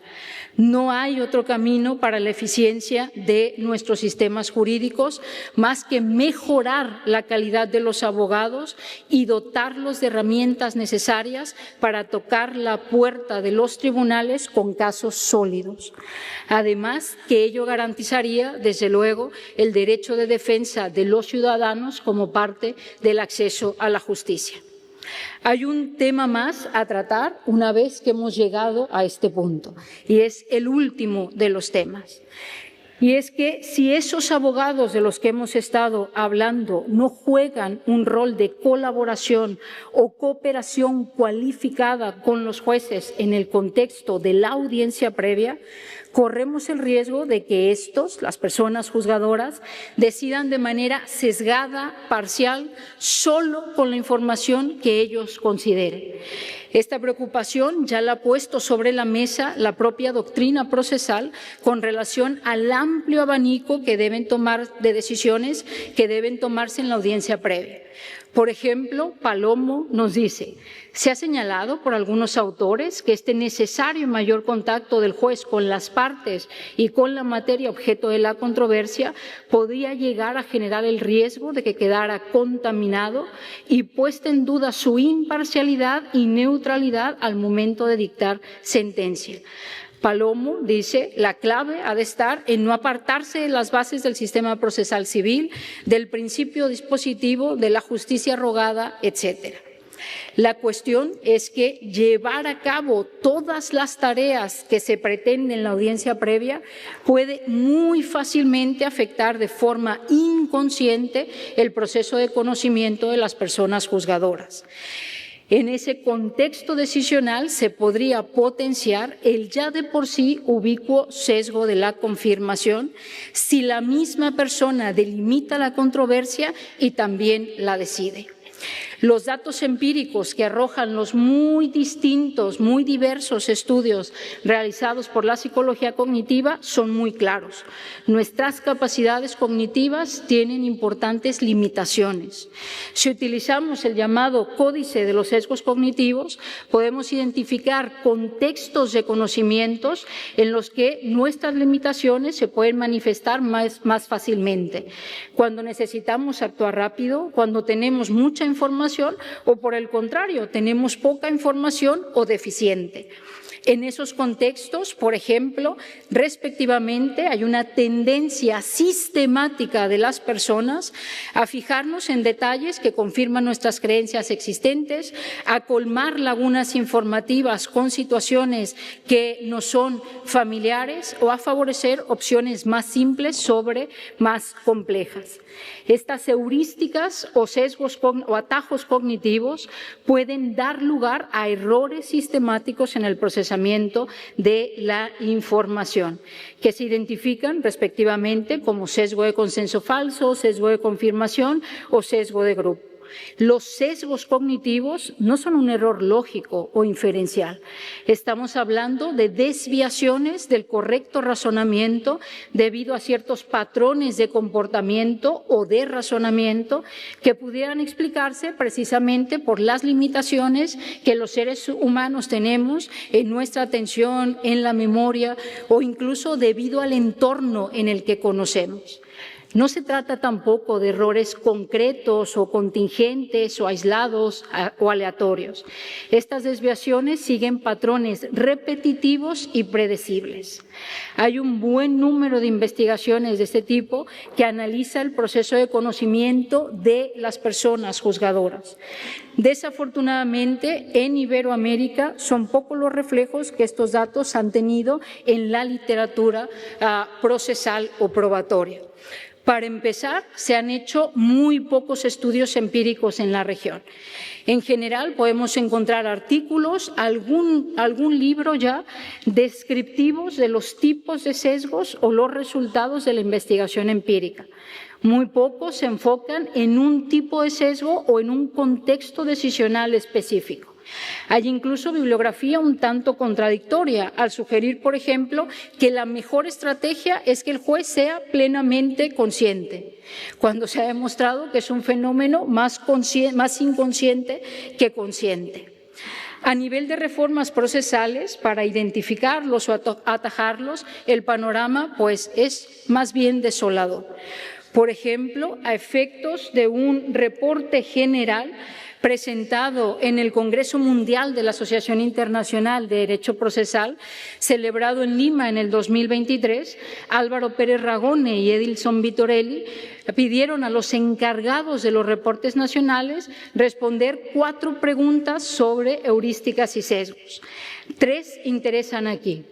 No hay otro camino para la eficiencia de nuestros sistemas jurídicos más que mejorar la calidad de los abogados y dotarlos de herramientas necesarias para tocar la puerta de los tribunales con casos sólidos. Además, que ello garantizaría, desde luego, el derecho de defensa de los ciudadanos como parte del acceso a la justicia. Hay un tema más a tratar una vez que hemos llegado a este punto, y es el último de los temas. Y es que si esos abogados de los que hemos estado hablando no juegan un rol de colaboración o cooperación cualificada con los jueces en el contexto de la audiencia previa, corremos el riesgo de que estos, las personas juzgadoras, decidan de manera sesgada, parcial, solo con la información que ellos consideren. Esta preocupación ya la ha puesto sobre la mesa la propia doctrina procesal con relación al amplio abanico que deben tomar de decisiones que deben tomarse en la audiencia previa. Por ejemplo, Palomo nos dice: se ha señalado por algunos autores que este necesario y mayor contacto del juez con las partes y con la materia objeto de la controversia podría llegar a generar el riesgo de que quedara contaminado y puesta en duda su imparcialidad y neutralidad al momento de dictar sentencia. Palomo dice: la clave ha de estar en no apartarse de las bases del sistema procesal civil, del principio dispositivo, de la justicia rogada, etc. La cuestión es que llevar a cabo todas las tareas que se pretenden en la audiencia previa puede muy fácilmente afectar de forma inconsciente el proceso de conocimiento de las personas juzgadoras. En ese contexto decisional se podría potenciar el ya de por sí ubicuo sesgo de la confirmación si la misma persona delimita la controversia y también la decide. Los datos empíricos que arrojan los muy distintos, muy diversos estudios realizados por la psicología cognitiva son muy claros. Nuestras capacidades cognitivas tienen importantes limitaciones. Si utilizamos el llamado códice de los sesgos cognitivos, podemos identificar contextos de conocimientos en los que nuestras limitaciones se pueden manifestar más fácilmente. Cuando necesitamos actuar rápido, cuando tenemos mucha información información o, por el contrario, tenemos poca información o deficiente. En esos contextos, por ejemplo, respectivamente, hay una tendencia sistemática de las personas a fijarnos en detalles que confirman nuestras creencias existentes, a colmar lagunas informativas con situaciones que no son familiares o a favorecer opciones más simples sobre más complejas. Estas heurísticas o sesgos o atajos cognitivos pueden dar lugar a errores sistemáticos en el procesamiento de la información, que se identifican respectivamente como sesgo de consenso falso, sesgo de confirmación o sesgo de grupo. Los sesgos cognitivos no son un error lógico o inferencial. Estamos hablando de desviaciones del correcto razonamiento debido a ciertos patrones de comportamiento o de razonamiento que pudieran explicarse precisamente por las limitaciones que los seres humanos tenemos en nuestra atención, en la memoria o incluso debido al entorno en el que conocemos. No se trata tampoco de errores concretos o contingentes o aislados o aleatorios. Estas desviaciones siguen patrones repetitivos y predecibles. Hay un buen número de investigaciones de este tipo que analiza el proceso de conocimiento de las personas juzgadoras. Desafortunadamente, en Iberoamérica son pocos los reflejos que estos datos han tenido en la literatura procesal o probatoria. Para empezar, se han hecho muy pocos estudios empíricos en la región. En general, podemos encontrar artículos, algún libro ya descriptivos de los tipos de sesgos o los resultados de la investigación empírica. Muy pocos se enfocan en un tipo de sesgo o en un contexto decisional específico. Hay incluso bibliografía un tanto contradictoria al sugerir, por ejemplo, que la mejor estrategia es que el juez sea plenamente consciente, cuando se ha demostrado que es un fenómeno más inconsciente que consciente. A nivel de reformas procesales, para identificarlos o atajarlos, el panorama pues, es más bien desolador. Por ejemplo, a efectos de un reporte general presentado en el Congreso Mundial de la Asociación Internacional de Derecho Procesal, celebrado en Lima en el 2023, Álvaro Pérez Ragone y Edilson Vitorelli pidieron a los encargados de los reportes nacionales responder 4 preguntas sobre heurísticas y sesgos. 3 interesan aquí.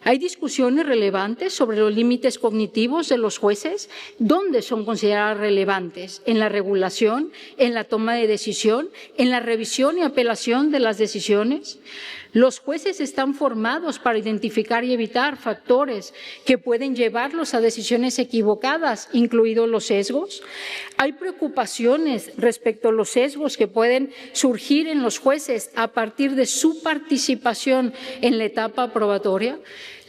¿Hay discusiones relevantes sobre los límites cognitivos de los jueces? ¿Dónde son consideradas relevantes? ¿En la regulación, en la toma de decisión, en la revisión y apelación de las decisiones? Los jueces están formados para identificar y evitar factores que pueden llevarlos a decisiones equivocadas, incluidos los sesgos. Hay preocupaciones respecto a los sesgos que pueden surgir en los jueces a partir de su participación en la etapa probatoria.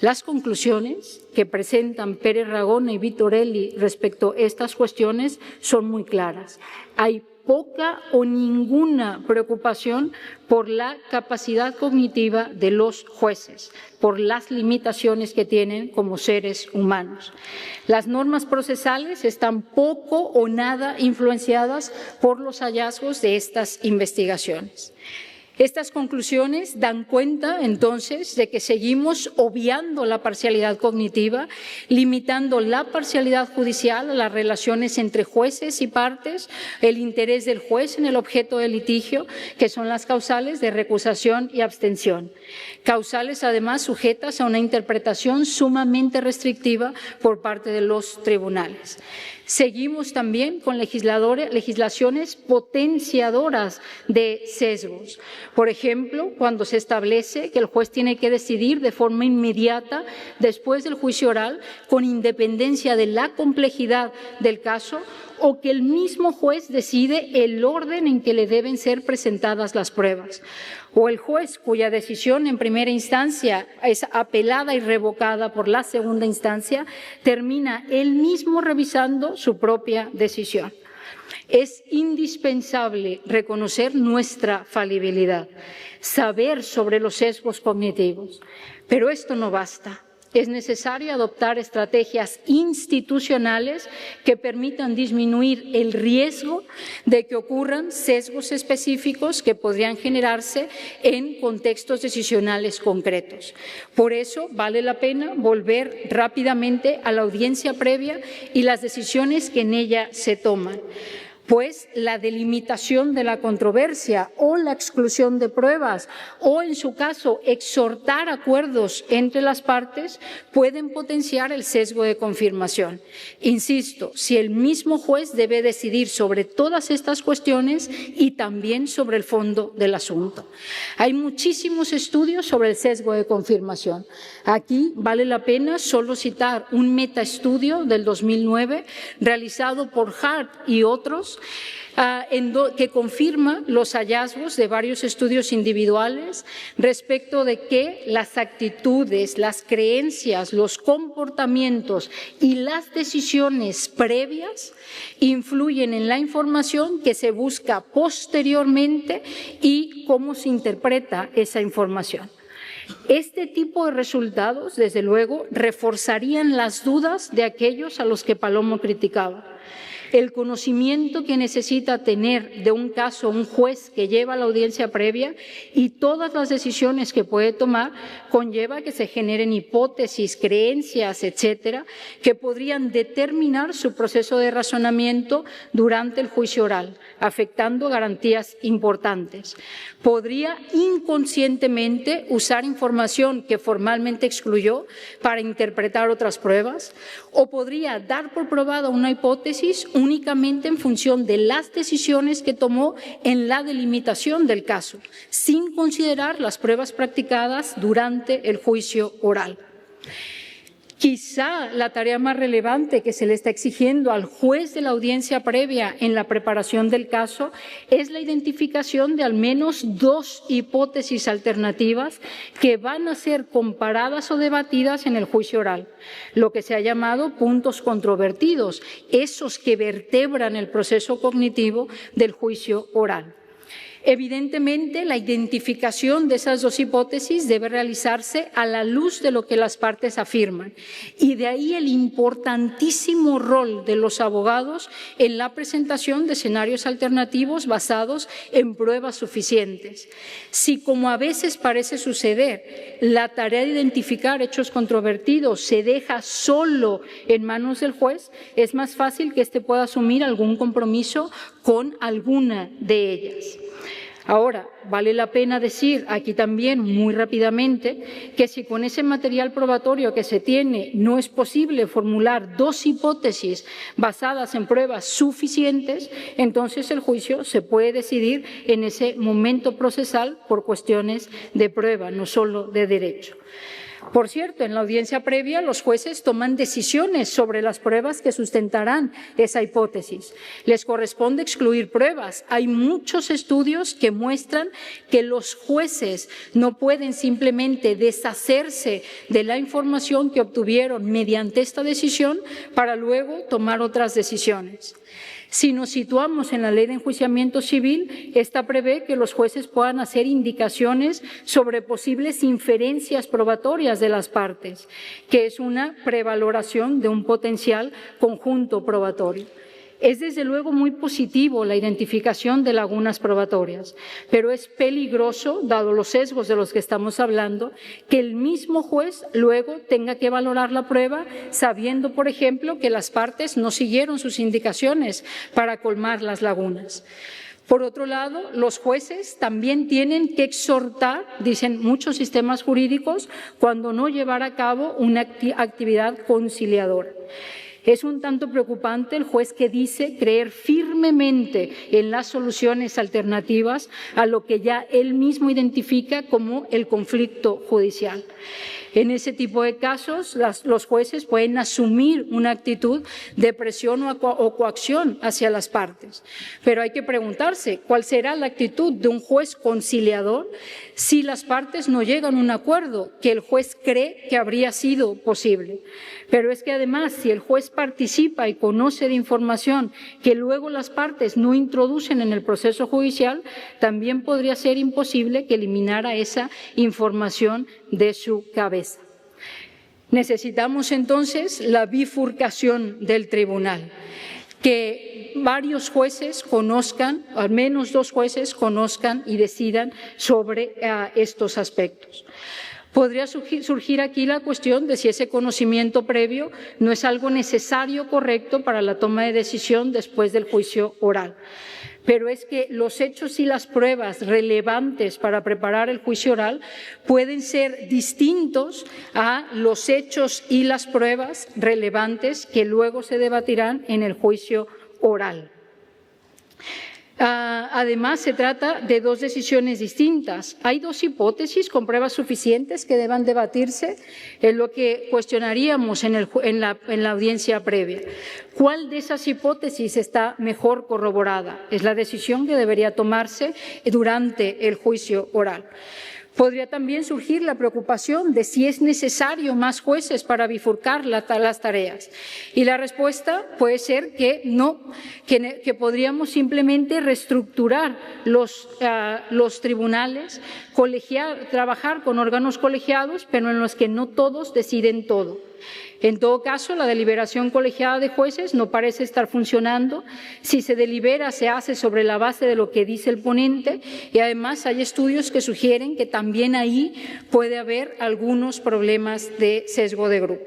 Las conclusiones que presentan Pérez Ragone y Vitorelli respecto a estas cuestiones son muy claras. Hay poca o ninguna preocupación por la capacidad cognitiva de los jueces, por las limitaciones que tienen como seres humanos. Las normas procesales están poco o nada influenciadas por los hallazgos de estas investigaciones. Estas conclusiones dan cuenta, entonces, de que seguimos obviando la parcialidad cognitiva, limitando la parcialidad judicial a las relaciones entre jueces y partes, el interés del juez en el objeto del litigio, que son las causales de recusación y abstención. Causales, además, sujetas a una interpretación sumamente restrictiva por parte de los tribunales. Seguimos también con legislaciones potenciadoras de sesgos. Por ejemplo, cuando se establece que el juez tiene que decidir de forma inmediata después del juicio oral, con independencia de la complejidad del caso, o que el mismo juez decide el orden en que le deben ser presentadas las pruebas, o el juez cuya decisión en primera instancia es apelada y revocada por la segunda instancia, termina él mismo revisando su propia decisión. Es indispensable reconocer nuestra falibilidad, saber sobre los sesgos cognitivos, pero esto no basta. Es necesario adoptar estrategias institucionales que permitan disminuir el riesgo de que ocurran sesgos específicos que podrían generarse en contextos decisionales concretos. Por eso vale la pena volver rápidamente a la audiencia previa y las decisiones que en ella se toman, pues la delimitación de la controversia o la exclusión de pruebas o, en su caso, exhortar acuerdos entre las partes pueden potenciar el sesgo de confirmación. Insisto, si el mismo juez debe decidir sobre todas estas cuestiones y también sobre el fondo del asunto. Hay muchísimos estudios sobre el sesgo de confirmación. Aquí vale la pena solo citar un metaestudio del 2009 realizado por Hart y otros que confirma los hallazgos de varios estudios individuales respecto de que las actitudes, las creencias, los comportamientos y las decisiones previas influyen en la información que se busca posteriormente y cómo se interpreta esa información. Este tipo de resultados, desde luego, reforzarían las dudas de aquellos a los que Palomo criticaba. El conocimiento que necesita tener de un caso un juez que lleva la audiencia previa y todas las decisiones que puede tomar conlleva que se generen hipótesis, creencias, etcétera, que podrían determinar su proceso de razonamiento durante el juicio oral, afectando garantías importantes. Podría inconscientemente usar información que formalmente excluyó para interpretar otras pruebas, o podría dar por probada una hipótesis únicamente en función de las decisiones que tomó en la delimitación del caso, sin considerar las pruebas practicadas durante el juicio oral. Quizá la tarea más relevante que se le está exigiendo al juez de la audiencia previa en la preparación del caso es la identificación de al menos 2 hipótesis alternativas que van a ser comparadas o debatidas en el juicio oral, lo que se ha llamado puntos controvertidos, esos que vertebran el proceso cognitivo del juicio oral. Evidentemente, la identificación de esas 2 hipótesis debe realizarse a la luz de lo que las partes afirman, y de ahí el importantísimo rol de los abogados en la presentación de escenarios alternativos basados en pruebas suficientes. Si, como a veces parece suceder, la tarea de identificar hechos controvertidos se deja solo en manos del juez, es más fácil que éste pueda asumir algún compromiso con alguna de ellas. Ahora, vale la pena decir aquí también muy rápidamente que si con ese material probatorio que se tiene no es posible formular 2 hipótesis basadas en pruebas suficientes, entonces el juicio se puede decidir en ese momento procesal por cuestiones de prueba, no solo de derecho. Por cierto, en la audiencia previa los jueces toman decisiones sobre las pruebas que sustentarán esa hipótesis. Les corresponde excluir pruebas. Hay muchos estudios que muestran que los jueces no pueden simplemente deshacerse de la información que obtuvieron mediante esta decisión para luego tomar otras decisiones. Si nos situamos en la Ley de Enjuiciamiento Civil, esta prevé que los jueces puedan hacer indicaciones sobre posibles inferencias probatorias de las partes, que es una prevaloración de un potencial conjunto probatorio. Es desde luego muy positivo la identificación de lagunas probatorias, pero es peligroso, dado los sesgos de los que estamos hablando, que el mismo juez luego tenga que valorar la prueba sabiendo, por ejemplo, que las partes no siguieron sus indicaciones para colmar las lagunas. Por otro lado, los jueces también tienen que exhortar, dicen muchos sistemas jurídicos, cuando no llevar a cabo una actividad conciliadora. Es un tanto preocupante el juez que dice creer firmemente en las soluciones alternativas a lo que ya él mismo identifica como el conflicto judicial. En ese tipo de casos, los jueces pueden asumir una actitud de presión o coacción hacia las partes. Pero hay que preguntarse, ¿cuál será la actitud de un juez conciliador si las partes no llegan a un acuerdo que el juez cree que habría sido posible? Pero es que además, si el juez participa y conoce de información que luego las partes no introducen en el proceso judicial, también podría ser imposible que eliminara esa información de su cabeza. Necesitamos entonces la bifurcación del tribunal, que varios jueces conozcan, al menos 2 jueces conozcan y decidan sobre estos aspectos. Podría surgir aquí la cuestión de si ese conocimiento previo no es algo necesario, correcto para la toma de decisión después del juicio oral. Pero es que los hechos y las pruebas relevantes para preparar el juicio oral pueden ser distintos a los hechos y las pruebas relevantes que luego se debatirán en el juicio oral. Además, se trata de 2 decisiones distintas. Hay 2 hipótesis con pruebas suficientes que deban debatirse, en lo que cuestionaríamos en la audiencia previa. ¿Cuál de esas hipótesis está mejor corroborada? Es la decisión que debería tomarse durante el juicio oral. Podría también surgir la preocupación de si es necesario más jueces para bifurcar las tareas. Y la respuesta puede ser que no, que podríamos simplemente reestructurar los tribunales, trabajar con órganos colegiados, pero en los que no todos deciden todo. En todo caso, la deliberación colegiada de jueces no parece estar funcionando. Si se delibera, se hace sobre la base de lo que dice el ponente y además hay estudios que sugieren que también ahí puede haber algunos problemas de sesgo de grupo.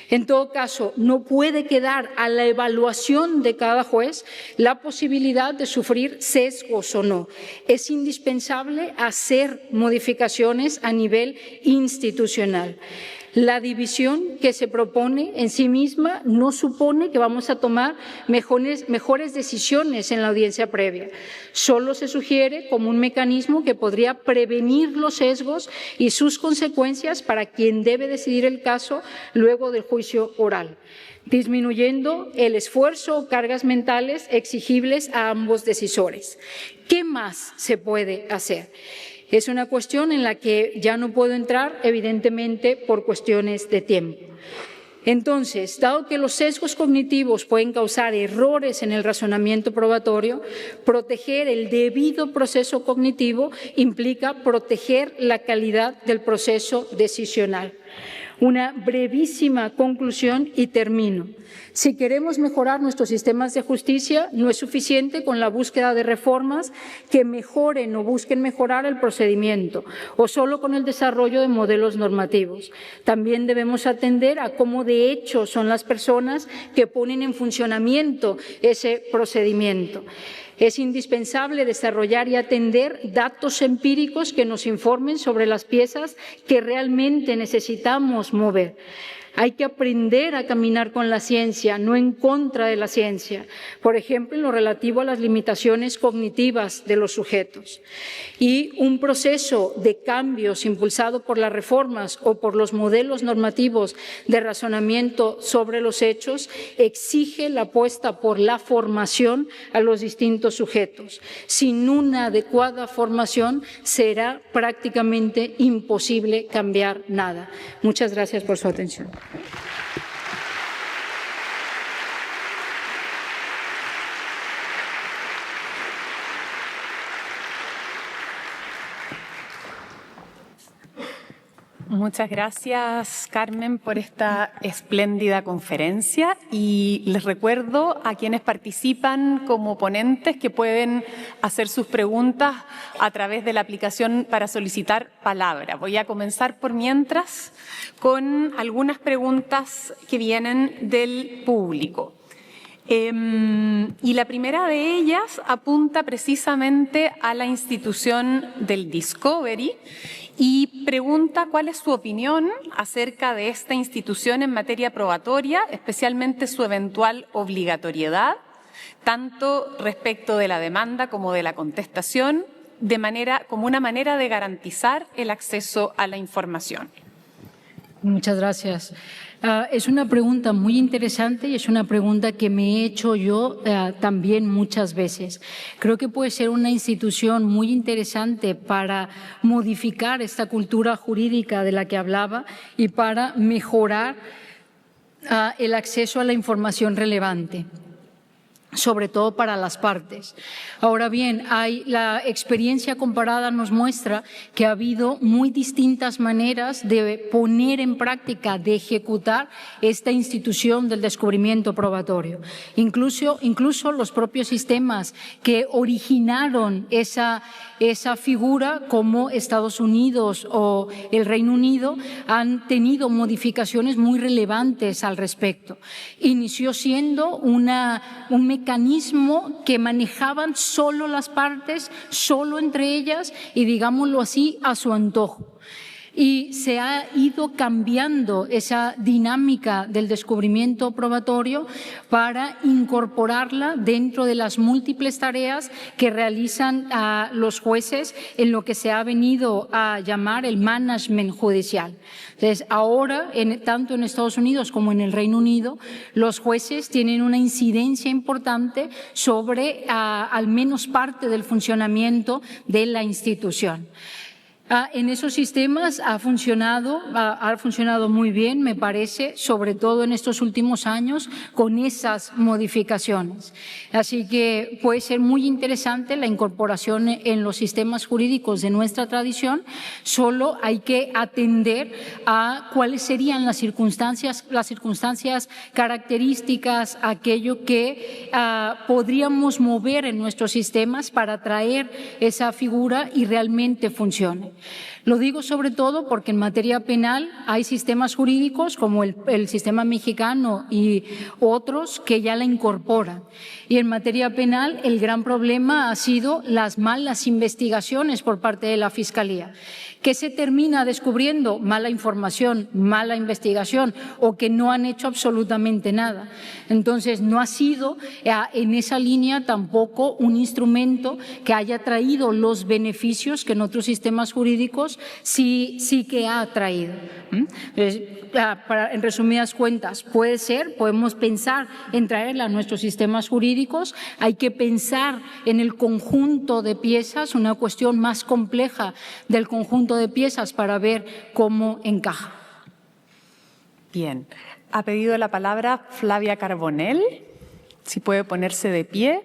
En todo caso, no puede quedar a la evaluación de cada juez la posibilidad de sufrir sesgos o no. Es indispensable hacer modificaciones a nivel institucional. La división que se propone en sí misma no supone que vamos a tomar mejores decisiones en la audiencia previa. Solo se sugiere como un mecanismo que podría prevenir los sesgos y sus consecuencias para quien debe decidir el caso luego del juicio oral, disminuyendo el esfuerzo o cargas mentales exigibles a ambos decisores. ¿Qué más se puede hacer? Es una cuestión en la que ya no puedo entrar, evidentemente, por cuestiones de tiempo. Entonces, dado que los sesgos cognitivos pueden causar errores en el razonamiento probatorio, proteger el debido proceso cognitivo implica proteger la calidad del proceso decisional. Una brevísima conclusión y termino. Si queremos mejorar nuestros sistemas de justicia, no es suficiente con la búsqueda de reformas que mejoren o busquen mejorar el procedimiento o solo con el desarrollo de modelos normativos. También debemos atender a cómo de hecho son las personas que ponen en funcionamiento ese procedimiento. Es indispensable desarrollar y atender datos empíricos que nos informen sobre las piezas que realmente necesitamos mover. Hay que aprender a caminar con la ciencia, no en contra de la ciencia, por ejemplo, en lo relativo a las limitaciones cognitivas de los sujetos. Y un proceso de cambios impulsado por las reformas o por los modelos normativos de razonamiento sobre los hechos exige la apuesta por la formación a los distintos sujetos. Sin una adecuada formación será prácticamente imposible cambiar nada. Muchas gracias por su atención. Muchas gracias, Carmen, por esta espléndida conferencia y les recuerdo a quienes participan como ponentes que pueden hacer sus preguntas a través de la aplicación para solicitar palabra. Voy a comenzar por mientras con algunas preguntas que vienen del público. Y la primera de ellas apunta precisamente a la institución del Discovery y pregunta cuál es su opinión acerca de esta institución en materia probatoria, especialmente su eventual obligatoriedad, tanto respecto de la demanda como de la contestación, como una manera de garantizar el acceso a la información. Muchas gracias. Es una pregunta muy interesante y es una pregunta que me he hecho yo también muchas veces. Creo que puede ser una institución muy interesante para modificar esta cultura jurídica de la que hablaba y para mejorar el acceso a la información relevante. sobre todo para las partes. Ahora bien, la experiencia comparada nos muestra que ha habido muy distintas maneras de poner en práctica, de ejecutar esta institución del descubrimiento probatorio. Incluso los propios sistemas que originaron esa figura, como Estados Unidos o el Reino Unido, han tenido modificaciones muy relevantes al respecto. Inició siendo un mecanismo que manejaban solo las partes, solo entre ellas y, digámoslo así, a su antojo. Y se ha ido cambiando esa dinámica del descubrimiento probatorio para incorporarla dentro de las múltiples tareas que realizan los jueces en lo que se ha venido a llamar el management judicial. Entonces, ahora, tanto en Estados Unidos como en el Reino Unido, los jueces tienen una incidencia importante sobre al menos parte del funcionamiento de la institución. En esos sistemas ha funcionado muy bien, me parece, sobre todo en estos últimos años, con esas modificaciones. Así que puede ser muy interesante la incorporación en los sistemas jurídicos de nuestra tradición. Solo hay que atender a cuáles serían las circunstancias características, aquello que podríamos mover en nuestros sistemas para traer esa figura y realmente funcione. Lo digo sobre todo porque en materia penal hay sistemas jurídicos como el sistema mexicano y otros que ya la incorporan. Y en materia penal el gran problema ha sido las malas investigaciones por parte de la Fiscalía. ¿Qué se termina descubriendo? Mala información, mala investigación o que no han hecho absolutamente nada. Entonces, no ha sido en esa línea tampoco un instrumento que haya traído los beneficios que en otros sistemas jurídicos sí que ha traído. Entonces, en resumidas cuentas, podemos pensar en traerla a nuestros sistemas jurídicos, hay que pensar en el conjunto de piezas, una cuestión más compleja del conjunto de piezas para ver cómo encaja. Bien, ha pedido la palabra Flavia Carbonell, si puede ponerse de pie.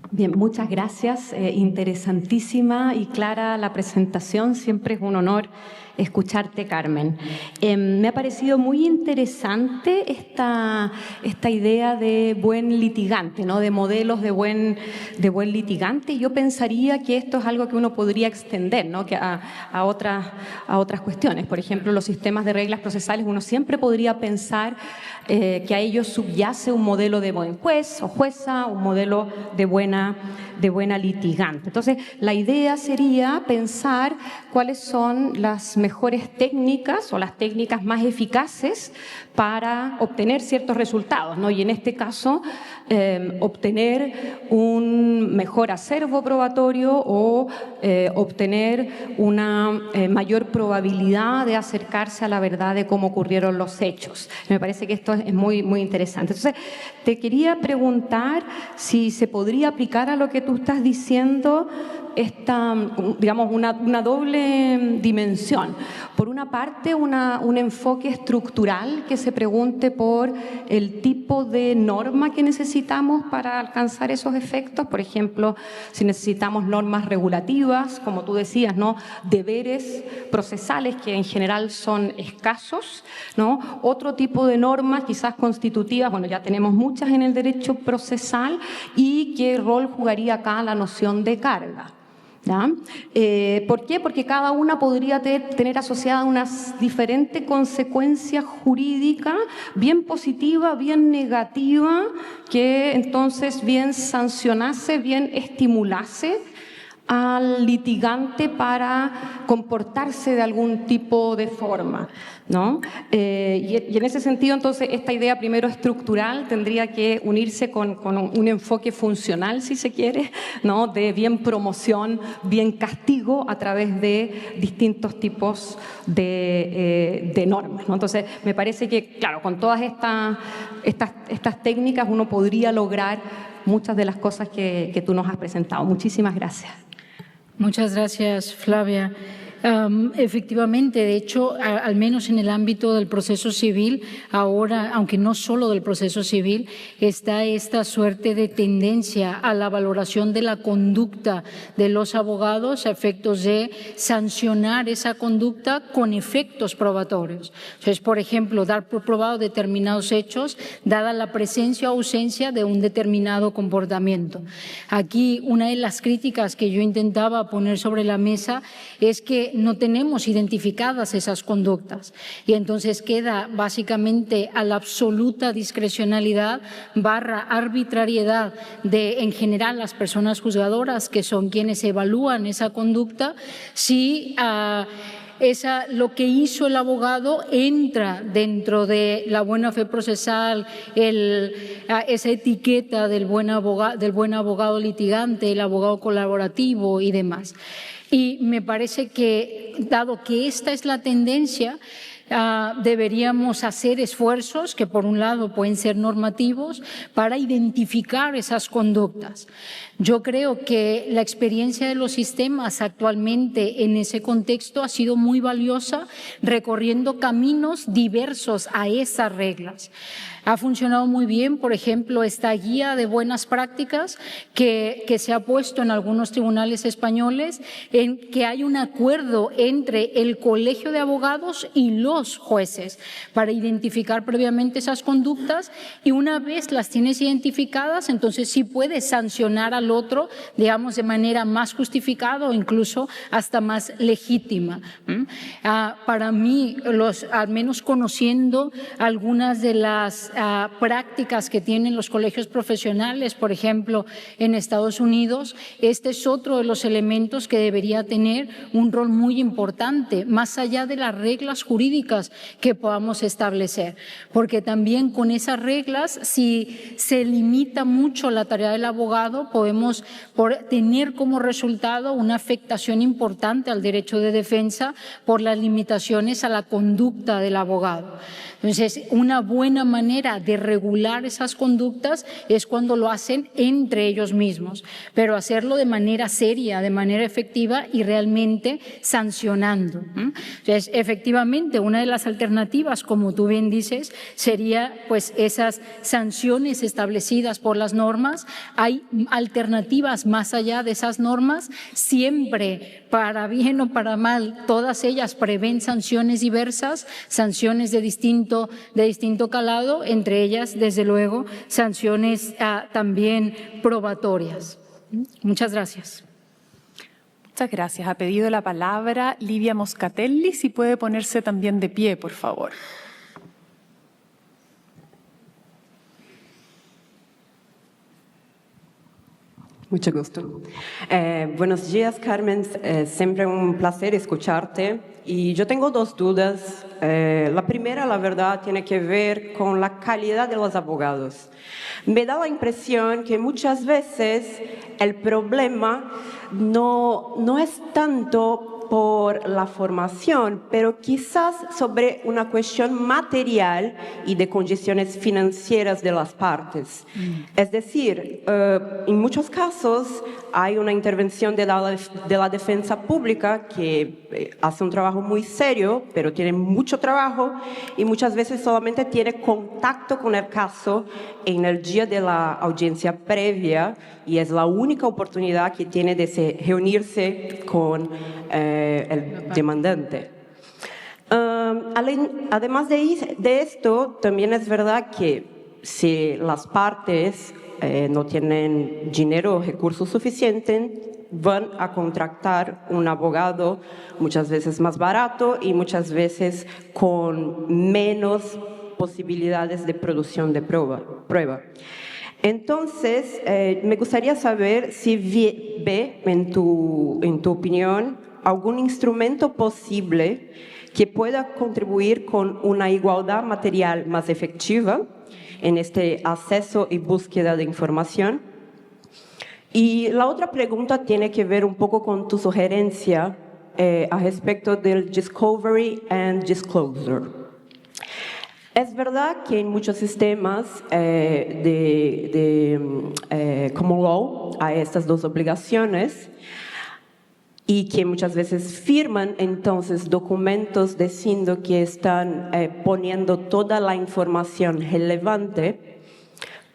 Bien, muchas gracias. Interesantísima y clara la presentación. Siempre es un honor escucharte, Carmen. Me ha parecido muy interesante esta idea de buen litigante, ¿no? De modelos de buen litigante. Y yo pensaría que esto es algo que uno podría extender, ¿no? Que a otras cuestiones. Por ejemplo, los sistemas de reglas procesales, uno siempre podría pensar que a ellos subyace un modelo de buen juez o jueza, un modelo de buena litigante. Entonces, la idea sería pensar cuáles son las mejores técnicas o las técnicas más eficaces para obtener ciertos resultados, ¿no? Y en este caso, obtener un mejor acervo probatorio o obtener una mayor probabilidad de acercarse a la verdad de cómo ocurrieron los hechos. Me parece que esto es muy, muy interesante. Entonces, te quería preguntar si se podría aplicar a lo que tú estás diciendo digamos, una doble dimensión. Por una parte, un enfoque estructural que se pregunte por el tipo de norma que necesitamos para alcanzar esos efectos. Por ejemplo, si necesitamos normas regulativas, como tú decías, ¿no? Deberes procesales que en general son escasos, ¿no? Otro tipo de normas, quizás constitutivas, bueno, ya tenemos muchas en el derecho procesal, y qué rol jugaría acá la noción de carga. ¿Ya? ¿Por qué? Porque cada una podría tener asociada unas diferentes consecuencias jurídicas, bien positiva, bien negativa, que entonces bien sancionase, bien estimulase al litigante para comportarse de algún tipo de forma, ¿no? Y en ese sentido, entonces, esta idea primero estructural tendría que unirse con un enfoque funcional, si se quiere, ¿no? De bien promoción, bien castigo a través de distintos tipos de normas, ¿no? Entonces, me parece que, claro, con todas estas técnicas uno podría lograr muchas de las cosas que tú nos has presentado. Muchísimas gracias. Muchas gracias, Flavia. Efectivamente, de hecho, al menos en el ámbito del proceso civil, ahora, aunque no solo del proceso civil, está esta suerte de tendencia a la valoración de la conducta de los abogados a efectos de sancionar esa conducta con efectos probatorios. Entonces, por ejemplo, dar por probado determinados hechos, dada la presencia o ausencia de un determinado comportamiento. Aquí, una de las críticas que yo intentaba poner sobre la mesa es que no tenemos identificadas esas conductas y entonces queda básicamente a la absoluta discrecionalidad / arbitrariedad de, en general, las personas juzgadoras, que son quienes evalúan esa conducta, si lo que hizo el abogado entra dentro de la buena fe procesal, esa etiqueta del buen abogado litigante, el abogado colaborativo y demás. Y me parece que, dado que esta es la tendencia, deberíamos hacer esfuerzos que, por un lado, pueden ser normativos para identificar esas conductas. Yo creo que la experiencia de los sistemas actualmente en ese contexto ha sido muy valiosa, recorriendo caminos diversos a esas reglas. Ha funcionado muy bien, por ejemplo, esta guía de buenas prácticas que se ha puesto en algunos tribunales españoles, en que hay un acuerdo entre el Colegio de Abogados y los jueces para identificar previamente esas conductas, y una vez las tienes identificadas, entonces sí puedes sancionar al otro, digamos, de manera más justificada o incluso hasta más legítima. Para mí, al menos conociendo algunas de las prácticas que tienen los colegios profesionales, por ejemplo, en Estados Unidos, este es otro de los elementos que debería tener un rol muy importante, más allá de las reglas jurídicas que podamos establecer, porque también con esas reglas, si se limita mucho la tarea del abogado, podemos tener como resultado una afectación importante al derecho de defensa por las limitaciones a la conducta del abogado. Entonces, una buena manera de regular esas conductas es cuando lo hacen entre ellos mismos, pero hacerlo de manera seria, de manera efectiva y realmente sancionando. Entonces, efectivamente, una de las alternativas, como tú bien dices, sería pues esas sanciones establecidas por las normas. Hay alternativas más allá de esas normas, siempre, para bien o para mal, todas ellas prevén sanciones diversas, sanciones de distinto calado, entre ellas, desde luego, sanciones también probatorias. Muchas gracias. Muchas gracias. Ha pedido la palabra Livia Moscatelli. Si puede ponerse también de pie, por favor. Mucho gusto. Buenos días, Carmen. Siempre un placer escucharte. Y yo tengo dos dudas. La primera, la verdad, tiene que ver con la calidad de los abogados. Me da la impresión que muchas veces el problema no es tanto por la formación, pero quizás sobre una cuestión material y de condiciones financieras de las partes. Es decir, en muchos casos hay una intervención de la defensa pública que hace un trabajo muy serio, pero tiene mucho trabajo y muchas veces solamente tiene contacto con el caso en el día de la audiencia previa y es la única oportunidad que tiene de reunirse con el demandante. Además de esto, también es verdad que si las partes no tienen dinero o recursos suficientes, van a contratar un abogado muchas veces más barato y muchas veces con menos posibilidades de producción de prueba. Entonces, me gustaría saber si ve en tu opinión algún instrumento posible que pueda contribuir con una igualdad material más efectiva en este acceso y búsqueda de información. Y la otra pregunta tiene que ver un poco con tu sugerencia a respecto del discovery and disclosure. Es verdad que en muchos sistemas common law hay estas dos obligaciones, y que muchas veces firman entonces documentos diciendo que están poniendo toda la información relevante.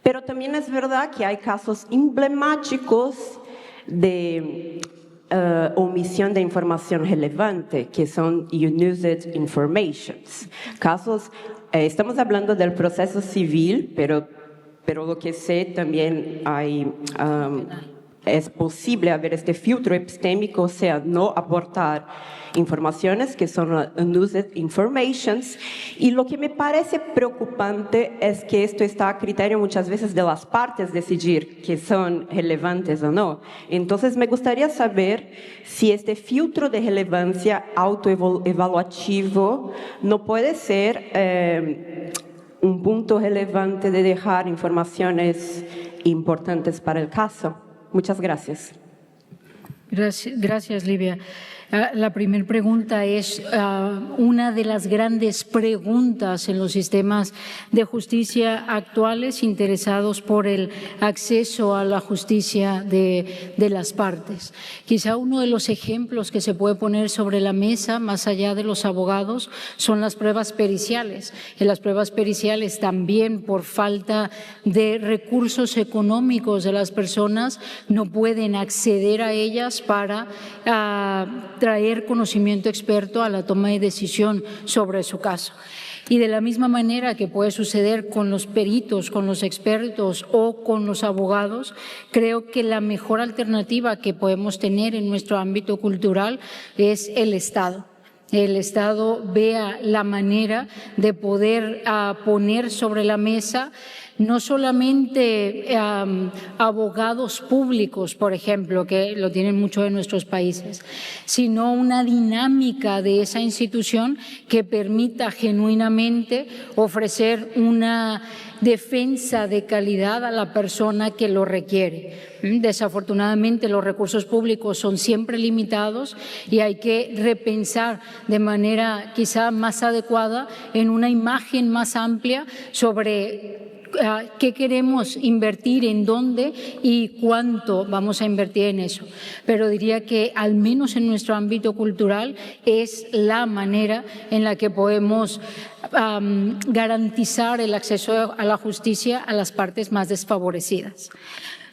Pero también es verdad que hay casos emblemáticos de omisión de información relevante, que son unused informations. Casos, estamos hablando del proceso civil, pero lo que sé también hay... es posible haber este filtro epistémico, o sea, no aportar informaciones que son unused informations. Y lo que me parece preocupante es que esto está a criterio muchas veces de las partes decidir que son relevantes o no. Entonces, me gustaría saber si este filtro de relevancia autoevaluativo no puede ser un punto relevante de dejar informaciones importantes para el caso. Muchas gracias. Gracias, Livia. La primera pregunta es una de las grandes preguntas en los sistemas de justicia actuales interesados por el acceso a la justicia de las partes. Quizá uno de los ejemplos que se puede poner sobre la mesa, más allá de los abogados, son las pruebas periciales. En las pruebas periciales también, por falta de recursos económicos de las personas, no pueden acceder a ellas para traer conocimiento experto a la toma de decisión sobre su caso. Y de la misma manera que puede suceder con los peritos, con los expertos o con los abogados, creo que la mejor alternativa que podemos tener en nuestro ámbito cultural es el Estado. El Estado vea la manera de poder poner sobre la mesa no solamente abogados públicos, por ejemplo, que lo tienen muchos de nuestros países, sino una dinámica de esa institución que permita genuinamente ofrecer una defensa de calidad a la persona que lo requiere. Desafortunadamente, los recursos públicos son siempre limitados y hay que repensar de manera quizá más adecuada en una imagen más amplia sobre qué queremos invertir, en dónde y cuánto vamos a invertir en eso. Pero diría que al menos en nuestro ámbito cultural es la manera en la que podemos garantizar el acceso a la justicia a las partes más desfavorecidas.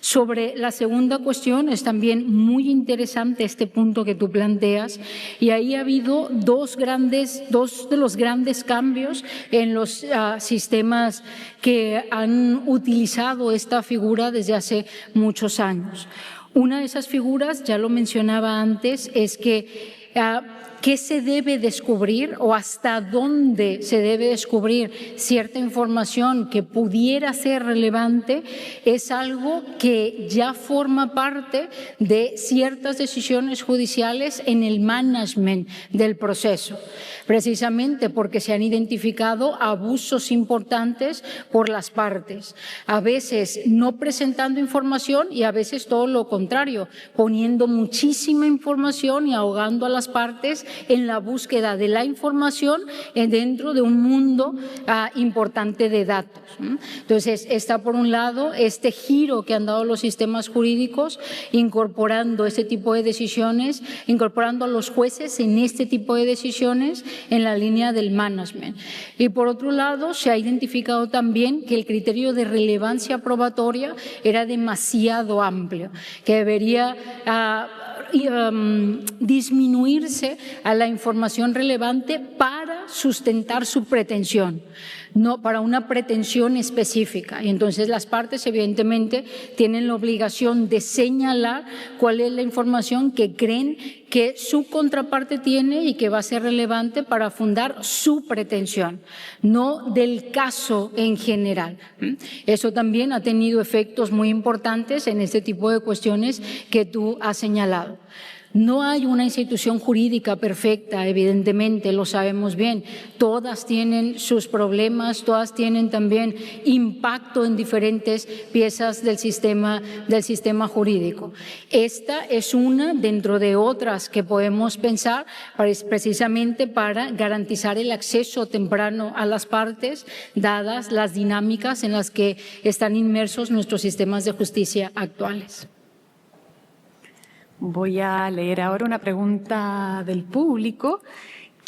Sobre la segunda cuestión, es también muy interesante este punto que tú planteas, y ahí ha habido dos de los grandes cambios en los sistemas que han utilizado esta figura desde hace muchos años. Una de esas figuras, ya lo mencionaba antes, es que ¿qué se debe descubrir o hasta dónde se debe descubrir cierta información que pudiera ser relevante? Es algo que ya forma parte de ciertas decisiones judiciales en el management del proceso, precisamente porque se han identificado abusos importantes por las partes, a veces no presentando información y a veces todo lo contrario, poniendo muchísima información y ahogando a las partes en la búsqueda de la información dentro de un mundo importante de datos. Entonces, está por un lado este giro que han dado los sistemas jurídicos, incorporando este tipo de decisiones, incorporando a los jueces en este tipo de decisiones en la línea del management. Y por otro lado, se ha identificado también que el criterio de relevancia probatoria era demasiado amplio, que debería disminuirse a la información relevante para sustentar su pretensión, no para una pretensión específica. Y entonces las partes evidentemente tienen la obligación de señalar cuál es la información que creen que su contraparte tiene y que va a ser relevante para fundar su pretensión, no del caso en general. Eso también ha tenido efectos muy importantes en este tipo de cuestiones que tú has señalado. No hay una institución jurídica perfecta, evidentemente, lo sabemos bien. Todas tienen sus problemas, todas tienen también impacto en diferentes piezas del sistema jurídico. Esta es una dentro de otras que podemos pensar precisamente para garantizar el acceso temprano a las partes, dadas las dinámicas en las que están inmersos nuestros sistemas de justicia actuales. Voy a leer ahora una pregunta del público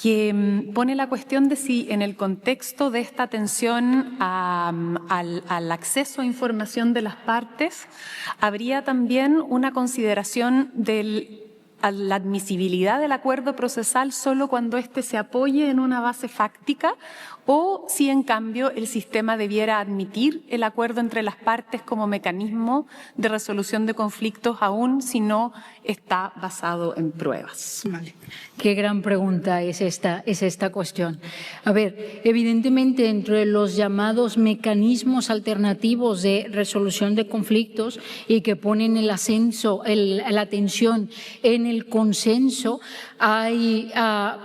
que pone la cuestión de si en el contexto de esta atención al acceso a información de las partes habría también una consideración a la admisibilidad del acuerdo procesal solo cuando éste se apoye en una base fáctica, o si en cambio el sistema debiera admitir el acuerdo entre las partes como mecanismo de resolución de conflictos aún si no está basado en pruebas. Vale. Qué gran pregunta es esta cuestión. A ver, evidentemente entre los llamados mecanismos alternativos de resolución de conflictos y que ponen la atención en el consenso, hay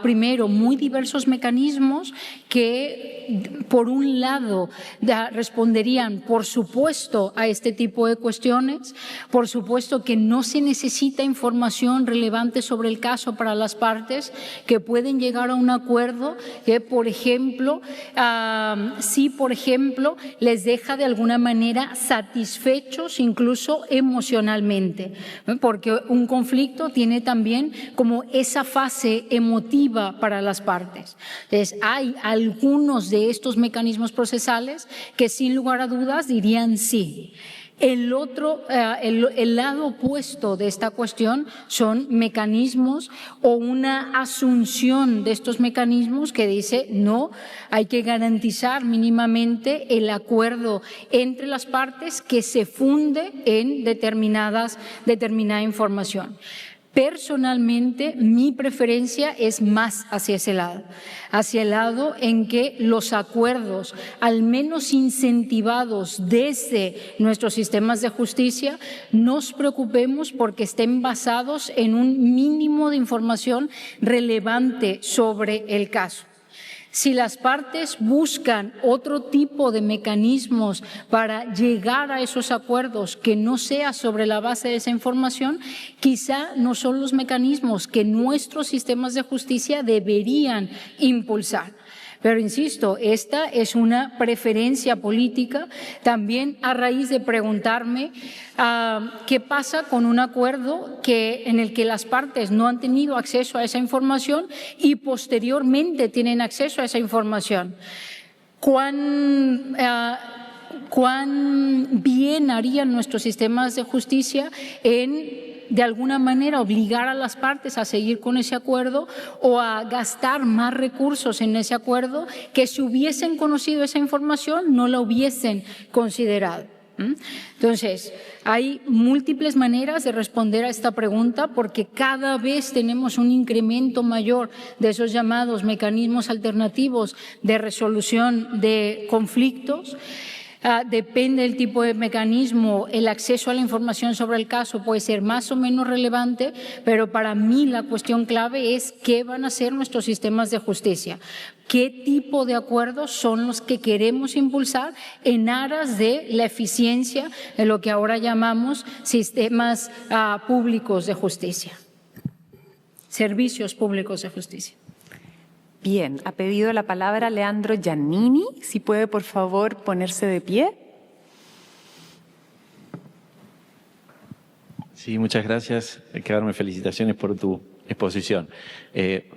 primero muy diversos mecanismos que por un lado responderían por supuesto a este tipo de cuestiones, por supuesto que no se necesita información relevante sobre el caso para las partes, que pueden llegar a un acuerdo que por ejemplo si por ejemplo les deja de alguna manera satisfechos incluso emocionalmente, porque un conflicto tiene también como esa fase emotiva para las partes. Entonces, hay algunos de estos mecanismos procesales que sin lugar a dudas dirían sí. El lado opuesto de esta cuestión son mecanismos o una asunción de estos mecanismos que dice no, hay que garantizar mínimamente el acuerdo entre las partes que se funde en determinada información. Personalmente, mi preferencia es más hacia el lado en que los acuerdos, al menos incentivados desde nuestros sistemas de justicia, nos preocupemos porque estén basados en un mínimo de información relevante sobre el caso. Si las partes buscan otro tipo de mecanismos para llegar a esos acuerdos que no sea sobre la base de esa información, quizá no son los mecanismos que nuestros sistemas de justicia deberían impulsar. Pero insisto, esta es una preferencia política también a raíz de preguntarme qué pasa con un acuerdo en el que las partes no han tenido acceso a esa información y posteriormente tienen acceso a esa información. ¿Cuán bien harían nuestros sistemas de justicia en de alguna manera obligar a las partes a seguir con ese acuerdo o a gastar más recursos en ese acuerdo que si hubiesen conocido esa información no la hubiesen considerado? Entonces, hay múltiples maneras de responder a esta pregunta porque cada vez tenemos un incremento mayor de esos llamados mecanismos alternativos de resolución de conflictos. Depende del tipo de mecanismo, el acceso a la información sobre el caso puede ser más o menos relevante, pero para mí la cuestión clave es qué van a hacer nuestros sistemas de justicia, qué tipo de acuerdos son los que queremos impulsar en aras de la eficiencia de lo que ahora llamamos sistemas públicos de justicia, servicios públicos de justicia. Bien, ha pedido la palabra Leandro Giannini. Si puede, por favor, ponerse de pie. Sí, muchas gracias. Carmen, felicitaciones por tu exposición.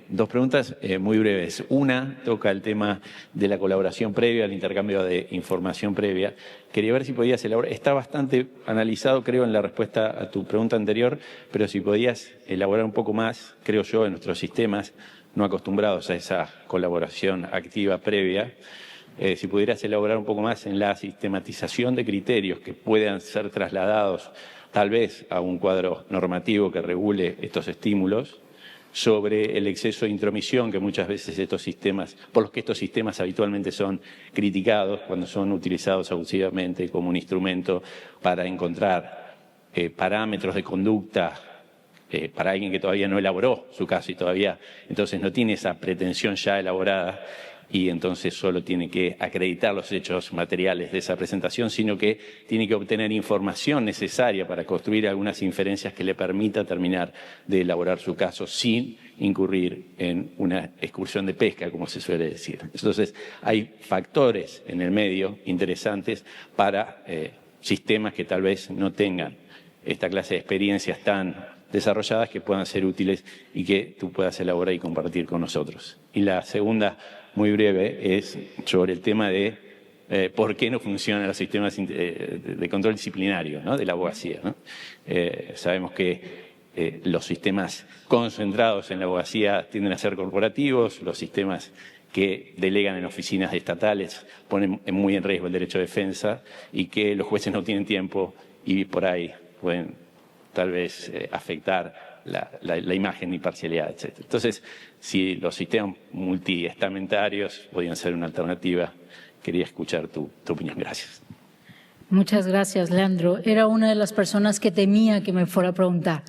Dos preguntas muy breves. Una toca el tema de la colaboración previa, el intercambio de información previa. Quería ver si podías elaborar, está bastante analizado creo en la respuesta a tu pregunta anterior, pero si podías elaborar un poco más, creo yo, en nuestros sistemas no acostumbrados a esa colaboración activa previa, si pudieras elaborar un poco más en la sistematización de criterios que puedan ser trasladados tal vez a un cuadro normativo que regule estos estímulos, sobre el exceso de intromisión que muchas veces por los que estos sistemas habitualmente son criticados cuando son utilizados abusivamente como un instrumento para encontrar parámetros de conducta para alguien que todavía no elaboró su caso y todavía entonces no tiene esa pretensión ya elaborada y entonces solo tiene que acreditar los hechos materiales de esa presentación, sino que tiene que obtener información necesaria para construir algunas inferencias que le permita terminar de elaborar su caso sin incurrir en una excursión de pesca, como se suele decir. Entonces, hay factores en el medio interesantes para sistemas que tal vez no tengan esta clase de experiencias tan desarrolladas que puedan ser útiles y que tú puedas elaborar y compartir con nosotros. Y la segunda, muy breve, es sobre el tema de por qué no funcionan los sistemas de control disciplinario, ¿no?, de la abogacía, ¿no? Sabemos que los sistemas concentrados en la abogacía tienden a ser corporativos, los sistemas que delegan en oficinas estatales ponen muy en riesgo el derecho de defensa y que los jueces no tienen tiempo y por ahí pueden tal vez afectar la imagen y parcialidad, etc. Entonces, si los sistemas multiestamentarios podían ser una alternativa, quería escuchar tu opinión. Gracias. Muchas gracias, Leandro. Era una de las personas que temía que me fuera a preguntar.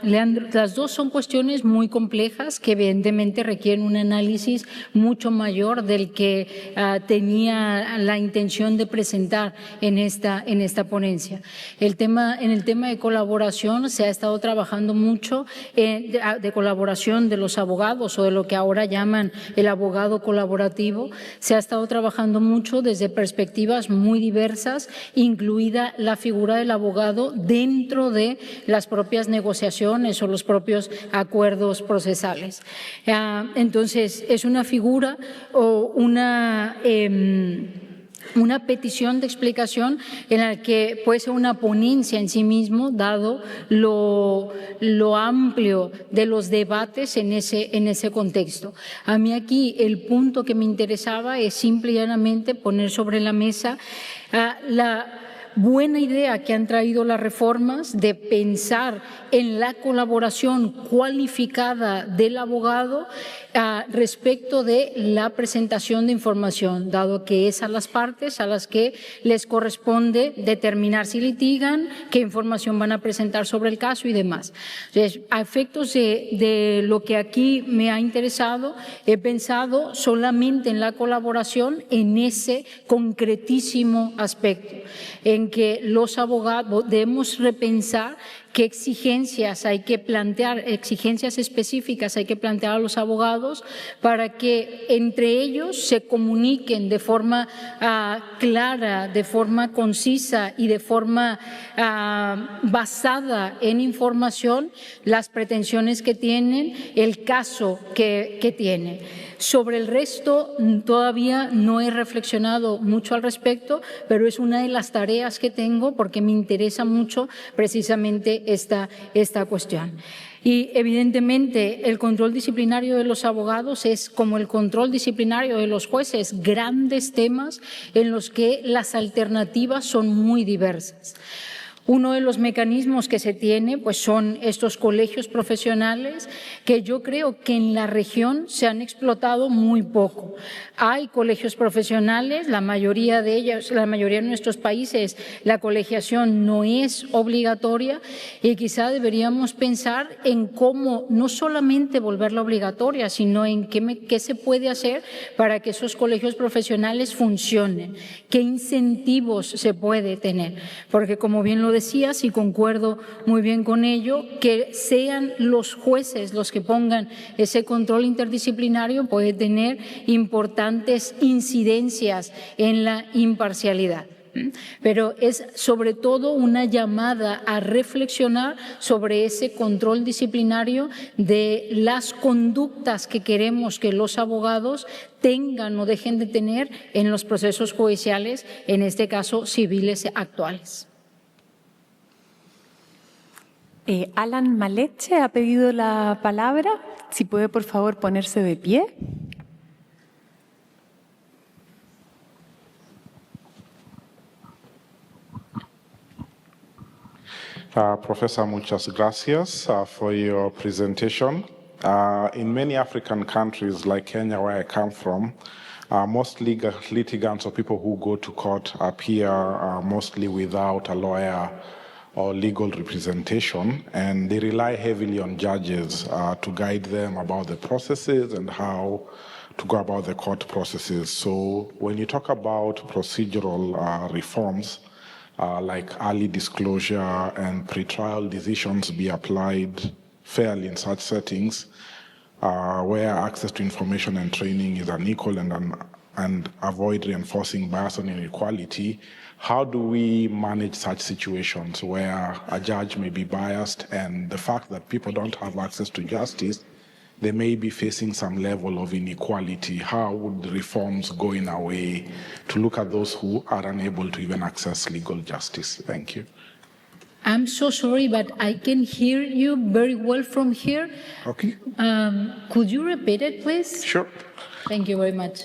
Leandro, las dos son cuestiones muy complejas que evidentemente requieren un análisis mucho mayor del que tenía la intención de presentar en esta ponencia. En el tema de colaboración se ha estado trabajando mucho de colaboración de los abogados o de lo que ahora llaman el abogado colaborativo. Se ha estado trabajando mucho desde perspectivas muy diversas, incluida la figura del abogado dentro de las propias negociaciones o los propios acuerdos procesales. Entonces, es una figura o una petición de explicación en la que puede ser una ponencia en sí mismo, dado lo amplio de los debates en ese contexto. A mí aquí el punto que me interesaba es simple y llanamente poner sobre la mesa la buena idea que han traído las reformas de pensar en la colaboración cualificada del abogado respecto de la presentación de información, dado que es a las partes a las que les corresponde determinar si litigan, qué información van a presentar sobre el caso y demás. Entonces, a efectos de lo que aquí me ha interesado, he pensado solamente en la colaboración en ese concretísimo aspecto, en que los abogados debemos repensar qué exigencias hay que plantear, exigencias específicas hay que plantear a los abogados para que entre ellos se comuniquen de forma clara, de forma concisa y de forma basada en información las pretensiones que tienen, el caso que tienen. Sobre el resto todavía no he reflexionado mucho al respecto, pero es una de las tareas que tengo porque me interesa mucho precisamente esta cuestión. Y evidentemente el control disciplinario de los abogados es como el control disciplinario de los jueces, grandes temas en los que las alternativas son muy diversas. Uno de los mecanismos que se tiene pues son estos colegios profesionales que yo creo que en la región se han explotado muy poco. Hay colegios profesionales, la mayoría de ellos, la mayoría de nuestros países, la colegiación no es obligatoria y quizá deberíamos pensar en cómo no solamente volverla obligatoria, sino en qué se puede hacer para que esos colegios profesionales funcionen, qué incentivos se puede tener, porque como bien lo decías y concuerdo muy bien con ello, que sean los jueces los que pongan ese control interdisciplinario puede tener importantes incidencias en la imparcialidad. Pero es sobre todo una llamada a reflexionar sobre ese control disciplinario de las conductas que queremos que los abogados tengan o dejen de tener en los procesos judiciales, en este caso civiles actuales. Alan Maleche ha pedido la palabra. Si puede, por favor, ponerse de pie. Professor, muchas gracias for your presentation. In many African countries like Kenya, where I come from, most litigants or people who go to court appear mostly without a lawyer or legal representation, and they rely heavily on judges to guide them about the processes and how to go about the court processes. So when you talk about procedural reforms, like early disclosure and pretrial decisions be applied fairly in such settings, where access to information and training is unequal and and avoid reinforcing bias and inequality, how do we manage such situations where a judge may be biased and the fact that people don't have access to justice, they may be facing some level of inequality? How would the reforms go in a way to look at those who are unable to even access legal justice? Thank you. I'm so sorry, but I can hear you very well from here. Okay. Could you repeat it, please? Sure. Thank you very much.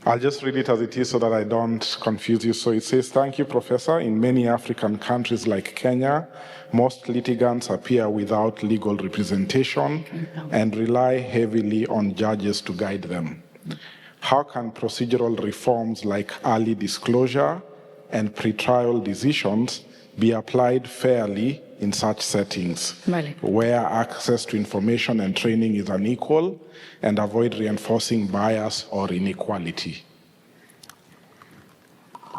I'll just read it as it is so that I don't confuse you. So it says, thank you, Professor. In many African countries like Kenya, most litigants appear without legal representation and rely heavily on judges to guide them. How can procedural reforms like early disclosure and pretrial decisions be applied fairly in such settings where access to information and training is unequal, and avoid reinforcing bias or inequality?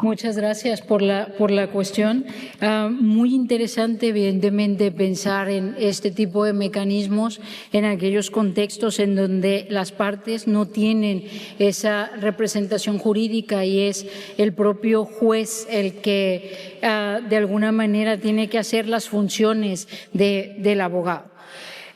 Muchas gracias por la cuestión. Muy interesante, evidentemente, pensar en este tipo de mecanismos en aquellos contextos en donde las partes no tienen esa representación jurídica y es el propio juez el que de alguna manera tiene que hacer las funciones del abogado.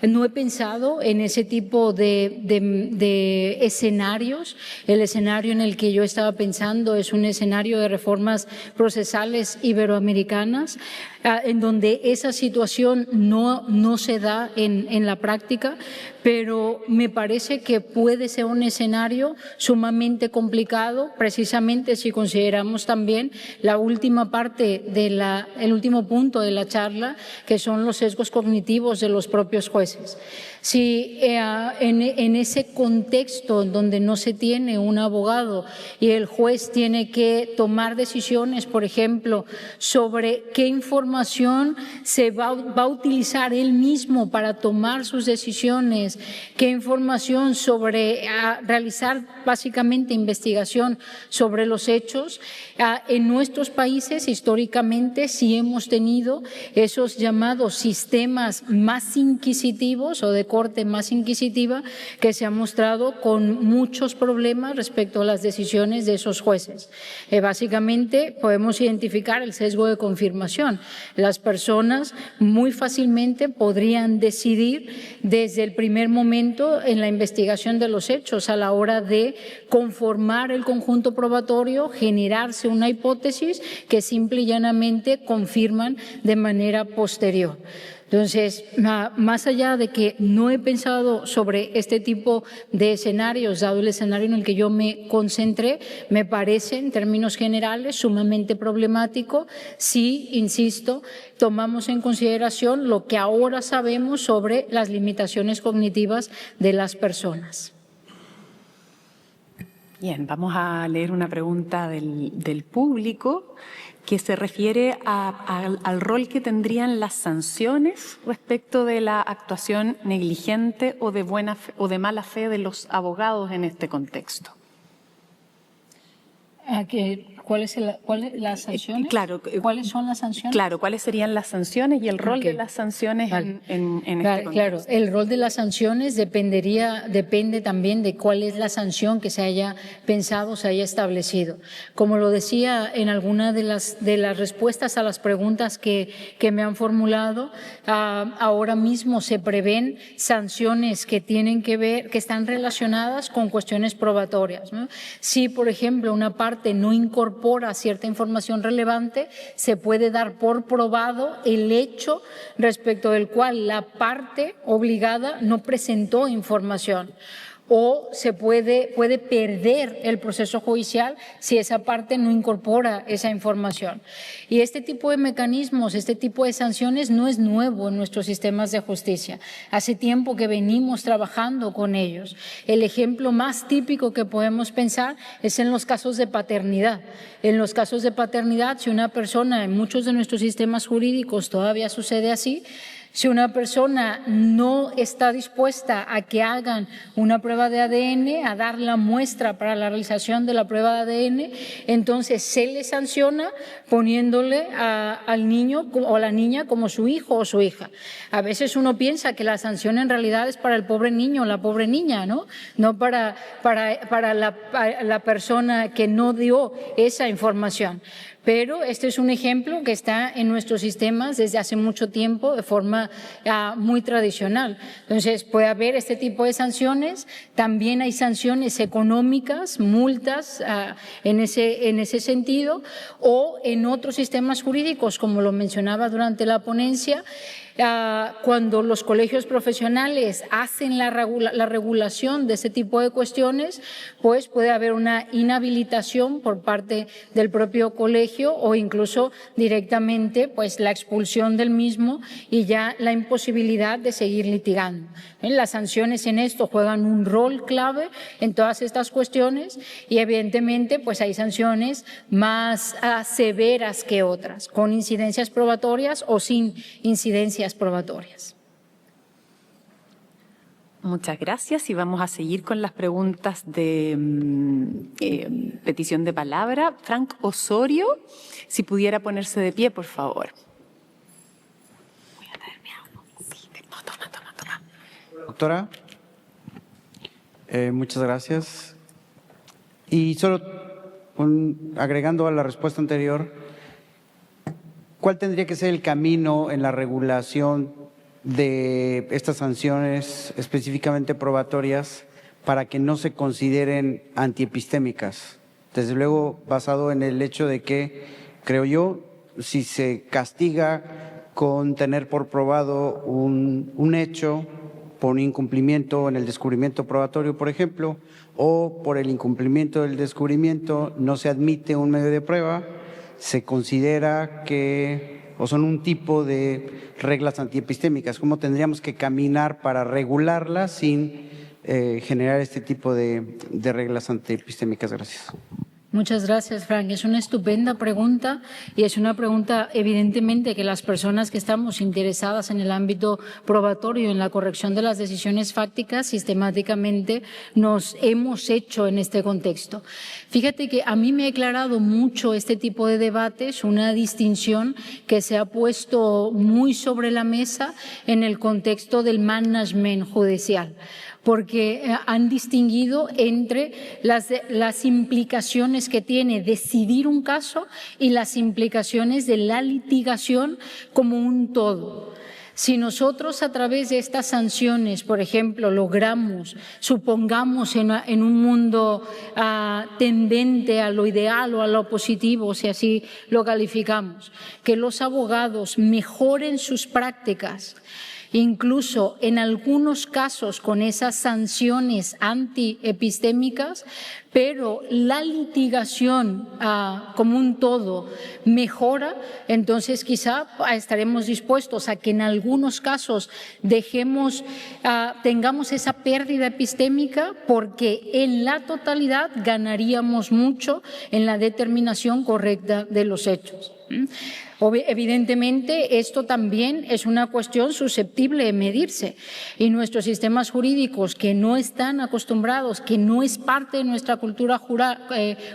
No he pensado en ese tipo de escenarios. El escenario en el que yo estaba pensando es un escenario de reformas procesales iberoamericanas, en donde esa situación no se da en la práctica, pero me parece que puede ser un escenario sumamente complicado, precisamente si consideramos también la última parte el último punto de la charla, que son los sesgos cognitivos de los propios jueces. Si en ese contexto donde no se tiene un abogado y el juez tiene que tomar decisiones, por ejemplo, sobre qué información se va a utilizar él mismo para tomar sus decisiones, qué información sobre realizar básicamente investigación sobre los hechos, en nuestros países históricamente sí hemos tenido esos llamados sistemas más inquisitivos o de corte más inquisitiva que se han mostrado con muchos problemas respecto a las decisiones de esos jueces. Básicamente podemos identificar el sesgo de confirmación. Las personas muy fácilmente podrían decidir desde el primer momento en la investigación de los hechos a la hora de conformar el conjunto probatorio, generarse una hipótesis que simple y llanamente confirman de manera posterior. Entonces, más allá de que no he pensado sobre este tipo de escenarios, dado el escenario en el que yo me concentré, me parece, en términos generales, sumamente problemático si, insisto, tomamos en consideración lo que ahora sabemos sobre las limitaciones cognitivas de las personas. Bien, vamos a leer una pregunta del público que se refiere al rol que tendrían las sanciones respecto de la actuación negligente o de mala fe de los abogados en este contexto. ¿Cuáles son las sanciones? Claro. ¿Cuáles son las sanciones? Claro, ¿cuáles serían las sanciones y el rol de las sanciones en este contexto? Claro, el rol de las sanciones depende también de cuál es la sanción que se haya pensado, se haya establecido. Como lo decía en alguna de las respuestas a las preguntas que me han formulado, ahora mismo se prevén sanciones que tienen que ver, que están relacionadas con cuestiones probatorias, ¿no? Si, por ejemplo, una parte no incorpora cierta información relevante, se puede dar por probado el hecho respecto del cual la parte obligada no presentó información. O se puede perder el proceso judicial si esa parte no incorpora esa información. Y este tipo de mecanismos, este tipo de sanciones no es nuevo en nuestros sistemas de justicia. Hace tiempo que venimos trabajando con ellos. El ejemplo más típico que podemos pensar es en los casos de paternidad. En los casos de paternidad, si una persona, en muchos de nuestros sistemas jurídicos todavía sucede así, Si una persona no está dispuesta a que hagan una prueba de ADN, a dar la muestra para la realización de la prueba de ADN, entonces se le sanciona poniéndole al niño o a la niña como su hijo o su hija. A veces uno piensa que la sanción en realidad es para el pobre niño o la pobre niña, ¿no? No para la persona que no dio esa información. Pero este es un ejemplo que está en nuestros sistemas desde hace mucho tiempo de forma muy tradicional. Entonces, puede haber este tipo de sanciones. También hay sanciones económicas, multas en ese sentido, o en otros sistemas jurídicos, como lo mencionaba durante la ponencia, cuando los colegios profesionales hacen la regulación de ese tipo de cuestiones, pues puede haber una inhabilitación por parte del propio colegio o incluso directamente pues la expulsión del mismo y ya la imposibilidad de seguir litigando. Las sanciones en esto juegan un rol clave en todas estas cuestiones y evidentemente pues hay sanciones más severas que otras, con incidencias probatorias o sin incidencias probatorias. Muchas gracias y vamos a seguir con las preguntas de petición de palabra. Frank Osorio, si pudiera ponerse de pie, por favor. Voy a traer mi agua. Sí, toma. Doctora, muchas gracias. Y solo agregando a la respuesta anterior, ¿cuál tendría que ser el camino en la regulación de estas sanciones específicamente probatorias para que no se consideren antiepistémicas? Desde luego, basado en el hecho de que, creo yo, si se castiga con tener por probado un hecho por un incumplimiento en el descubrimiento probatorio, por ejemplo, o por el incumplimiento del descubrimiento no se admite un medio de prueba, se considera que o son un tipo de reglas antiepistémicas. ¿Cómo tendríamos que caminar para regularlas sin generar este tipo de reglas antiepistémicas? Gracias. Muchas gracias, Frank. Es una estupenda pregunta y es una pregunta evidentemente que las personas que estamos interesadas en el ámbito probatorio, en la corrección de las decisiones fácticas, sistemáticamente nos hemos hecho en este contexto. Fíjate que a mí me ha aclarado mucho este tipo de debates, una distinción que se ha puesto muy sobre la mesa en el contexto del management judicial, porque han distinguido entre las implicaciones que tiene decidir un caso y las implicaciones de la litigación como un todo. Si nosotros a través de estas sanciones, por ejemplo, logramos, supongamos en un mundo tendente a lo ideal o a lo positivo, si así lo calificamos, que los abogados mejoren sus prácticas, incluso en algunos casos con esas sanciones antiepistémicas, pero la litigación como un todo mejora, entonces quizá estaremos dispuestos a que en algunos casos tengamos esa pérdida epistémica, porque en la totalidad ganaríamos mucho en la determinación correcta de los hechos. Evidentemente, esto también es una cuestión susceptible de medirse y nuestros sistemas jurídicos que no están acostumbrados, que no es parte de nuestra cultura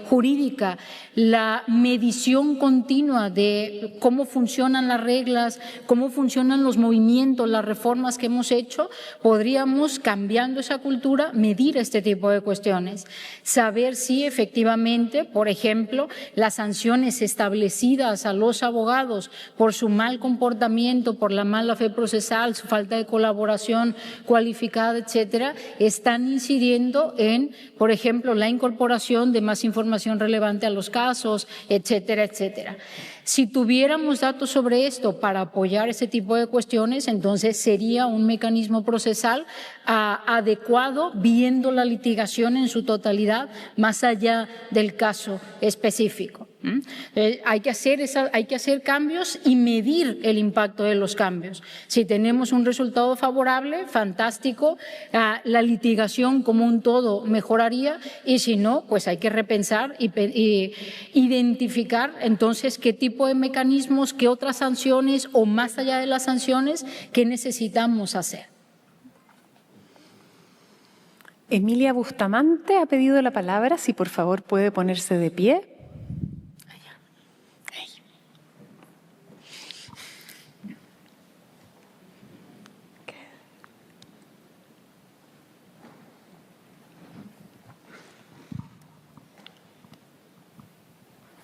jurídica, la medición continua de cómo funcionan las reglas, cómo funcionan los movimientos, las reformas que hemos hecho, podríamos, cambiando esa cultura, medir este tipo de cuestiones. Saber si efectivamente, por ejemplo, las sanciones establecidas a los abogados por su mal comportamiento, por la mala fe procesal, su falta de colaboración cualificada, etcétera, están incidiendo en, por ejemplo, la incorporación de más información relevante a los casos, etcétera, etcétera. Si tuviéramos datos sobre esto para apoyar ese tipo de cuestiones, entonces sería un mecanismo procesal adecuado, viendo la litigación en su totalidad, más allá del caso específico. Hay que hacer cambios y medir el impacto de los cambios. Si tenemos un resultado favorable, fantástico, la litigación como un todo mejoraría, y si no, pues hay que repensar y identificar entonces qué tipo de mecanismos, qué otras sanciones o más allá de las sanciones, qué necesitamos hacer. Emilia Bustamante ha pedido la palabra, si por favor puede ponerse de pie.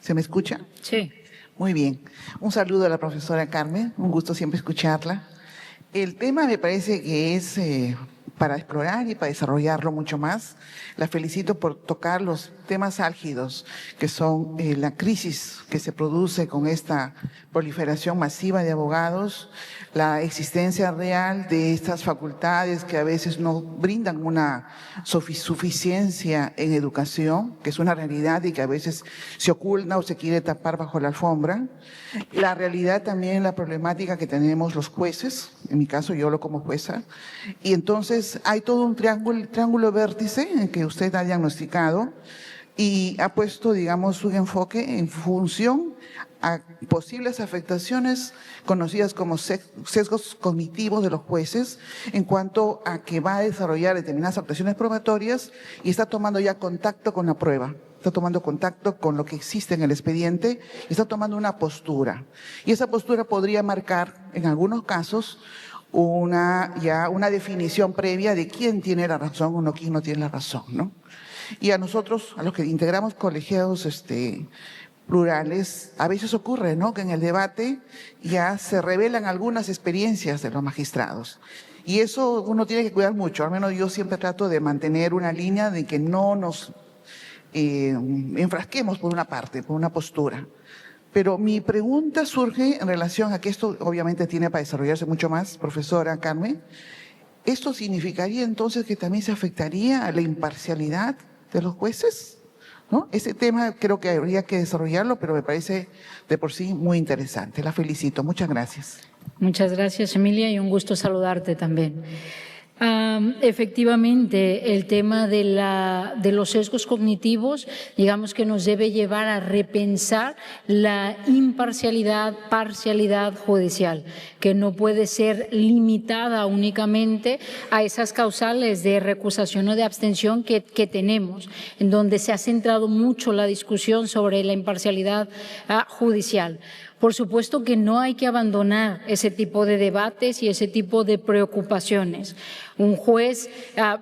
¿Se me escucha? Sí. Muy bien. Un saludo a la profesora Carmen, un gusto siempre escucharla. El tema me parece que es para explorar y para desarrollarlo mucho más. La felicito por tocar los temas álgidos, que son la crisis que se produce con esta proliferación masiva de abogados, la existencia real de estas facultades que a veces no brindan una suficiencia en educación, que es una realidad y que a veces se oculta o se quiere tapar bajo la alfombra. La realidad también, la problemática que tenemos los jueces, en mi caso yo lo como jueza, y entonces hay todo un triángulo vértice en que usted ha diagnosticado y ha puesto, digamos, su enfoque en función a posibles afectaciones conocidas como sesgos cognitivos de los jueces en cuanto a que va a desarrollar determinadas actuaciones probatorias y está tomando ya contacto con la prueba, está tomando contacto con lo que existe en el expediente y está tomando una postura. Y esa postura podría marcar, en algunos casos, una definición previa de quién tiene la razón o quién no tiene la razón, ¿no? Y a nosotros, a los que integramos colegiados plurales, a veces ocurre, ¿no?, que en el debate ya se revelan algunas experiencias de los magistrados. Y eso uno tiene que cuidar mucho, al menos yo siempre trato de mantener una línea de que no nos enfrasquemos por una parte, por una postura. Pero mi pregunta surge en relación a que esto obviamente tiene para desarrollarse mucho más, profesora Carmen. ¿Esto significaría entonces que también se afectaría a la imparcialidad de los jueces? ¿No? Ese tema creo que habría que desarrollarlo, pero me parece de por sí muy interesante. La felicito. Muchas gracias. Muchas gracias, Emilia, y un gusto saludarte también. Efectivamente, el tema de los sesgos cognitivos, digamos que nos debe llevar a repensar la parcialidad judicial, que no puede ser limitada únicamente a esas causales de recusación o de abstención que tenemos, en donde se ha centrado mucho la discusión sobre la imparcialidad judicial. Por supuesto que no hay que abandonar ese tipo de debates y ese tipo de preocupaciones. Un juez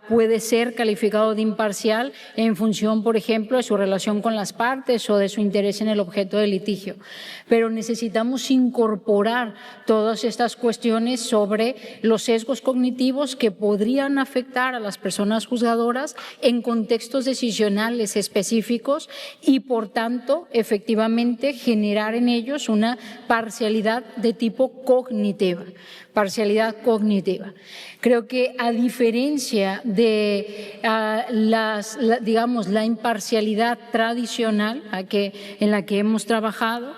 puede ser calificado de imparcial en función, por ejemplo, de su relación con las partes o de su interés en el objeto del litigio. Pero necesitamos incorporar todas estas cuestiones sobre los sesgos cognitivos que podrían afectar a las personas juzgadoras en contextos decisionales específicos y, por tanto, efectivamente generar en ellos una parcialidad de tipo cognitiva. Parcialidad cognitiva. Creo que a diferencia de la imparcialidad tradicional en la que hemos trabajado,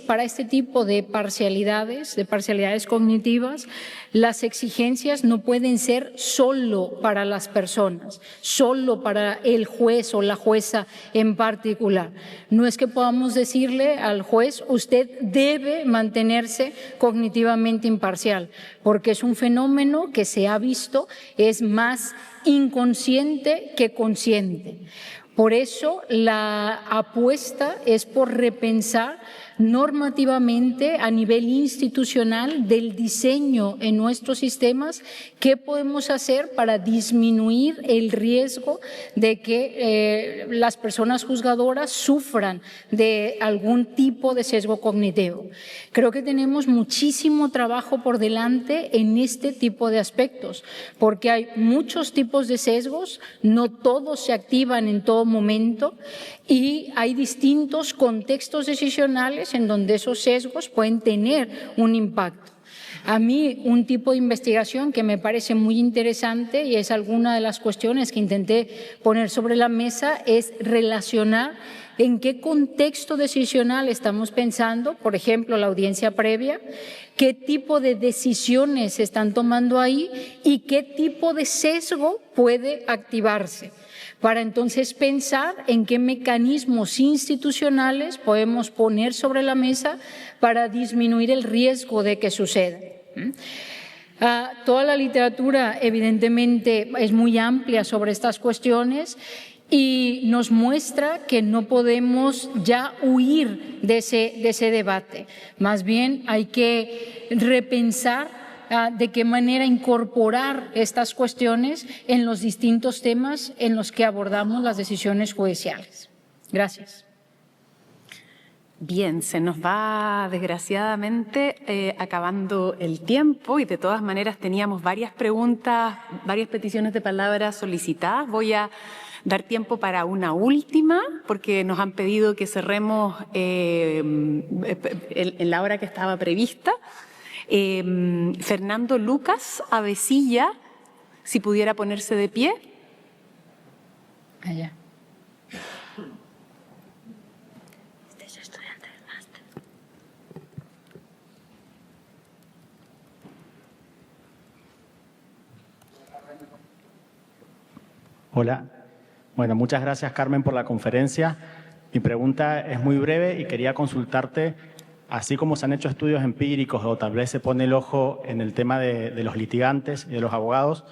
para este tipo de parcialidades cognitivas, las exigencias no pueden ser solo para las personas, solo para el juez o la jueza en particular. No es que podamos decirle al juez, usted debe mantenerse cognitivamente imparcial, porque es un fenómeno que se ha visto, es más inconsciente que consciente. Por eso la apuesta es por repensar normativamente a nivel institucional del diseño en nuestros sistemas, qué podemos hacer para disminuir el riesgo de que las personas juzgadoras sufran de algún tipo de sesgo cognitivo. Creo que tenemos muchísimo trabajo por delante en este tipo de aspectos, porque hay muchos tipos de sesgos, no todos se activan en todo momento y hay distintos contextos decisionales en donde esos sesgos pueden tener un impacto. A mí un tipo de investigación que me parece muy interesante, y es alguna de las cuestiones que intenté poner sobre la mesa, es relacionar en qué contexto decisional estamos pensando, por ejemplo, la audiencia previa, qué tipo de decisiones se están tomando ahí y qué tipo de sesgo puede activarse, para entonces pensar en qué mecanismos institucionales podemos poner sobre la mesa para disminuir el riesgo de que suceda. Toda la literatura evidentemente es muy amplia sobre estas cuestiones y nos muestra que no podemos ya huir de ese debate. Más bien hay que repensar de qué manera incorporar estas cuestiones en los distintos temas en los que abordamos las decisiones judiciales. Gracias. Bien, se nos va desgraciadamente acabando el tiempo y de todas maneras teníamos varias preguntas, varias peticiones de palabra solicitadas. Voy a dar tiempo para una última porque nos han pedido que cerremos en la hora que estaba prevista. Fernando Lucas Avesilla, si pudiera ponerse de pie. Allá. Hola. Bueno, muchas gracias, Carmen, por la conferencia. Mi pregunta es muy breve y quería consultarte, así como se han hecho estudios empíricos o tal vez se pone el ojo en el tema de los litigantes y de los abogados,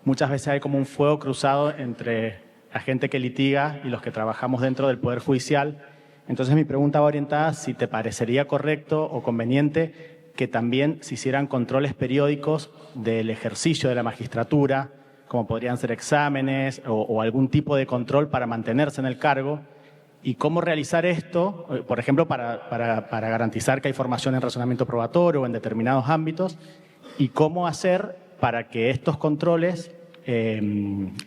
muchas veces hay como un fuego cruzado entre la gente que litiga y los que trabajamos dentro del Poder Judicial. Entonces mi pregunta va orientada si te parecería correcto o conveniente que también se hicieran controles periódicos del ejercicio de la magistratura, como podrían ser exámenes o algún tipo de control para mantenerse en el cargo, y cómo realizar esto, por ejemplo, para garantizar que hay formación en razonamiento probatorio o en determinados ámbitos, y cómo hacer para que estos controles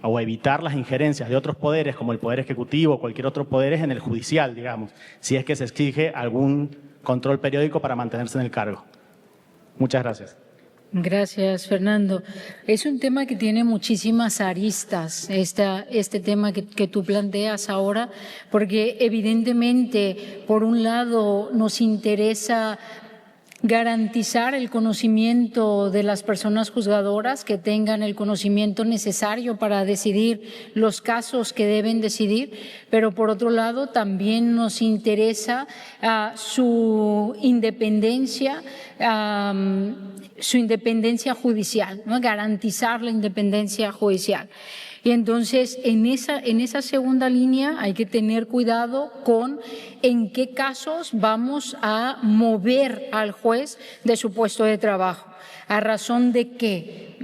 o evitar las injerencias de otros poderes, como el Poder Ejecutivo o cualquier otro poder, en el judicial, digamos, si es que se exige algún control periódico para mantenerse en el cargo. Muchas gracias. Gracias, Fernando. Es un tema que tiene muchísimas aristas, este tema que tú planteas ahora, porque evidentemente, por un lado, nos interesa garantizar el conocimiento de las personas juzgadoras, que tengan el conocimiento necesario para decidir los casos que deben decidir, pero por otro lado también nos interesa su independencia judicial, ¿no? Garantizar la independencia judicial. Y entonces, en esa segunda línea hay que tener cuidado con en qué casos vamos a mover al juez de su puesto de trabajo. ¿A razón de qué?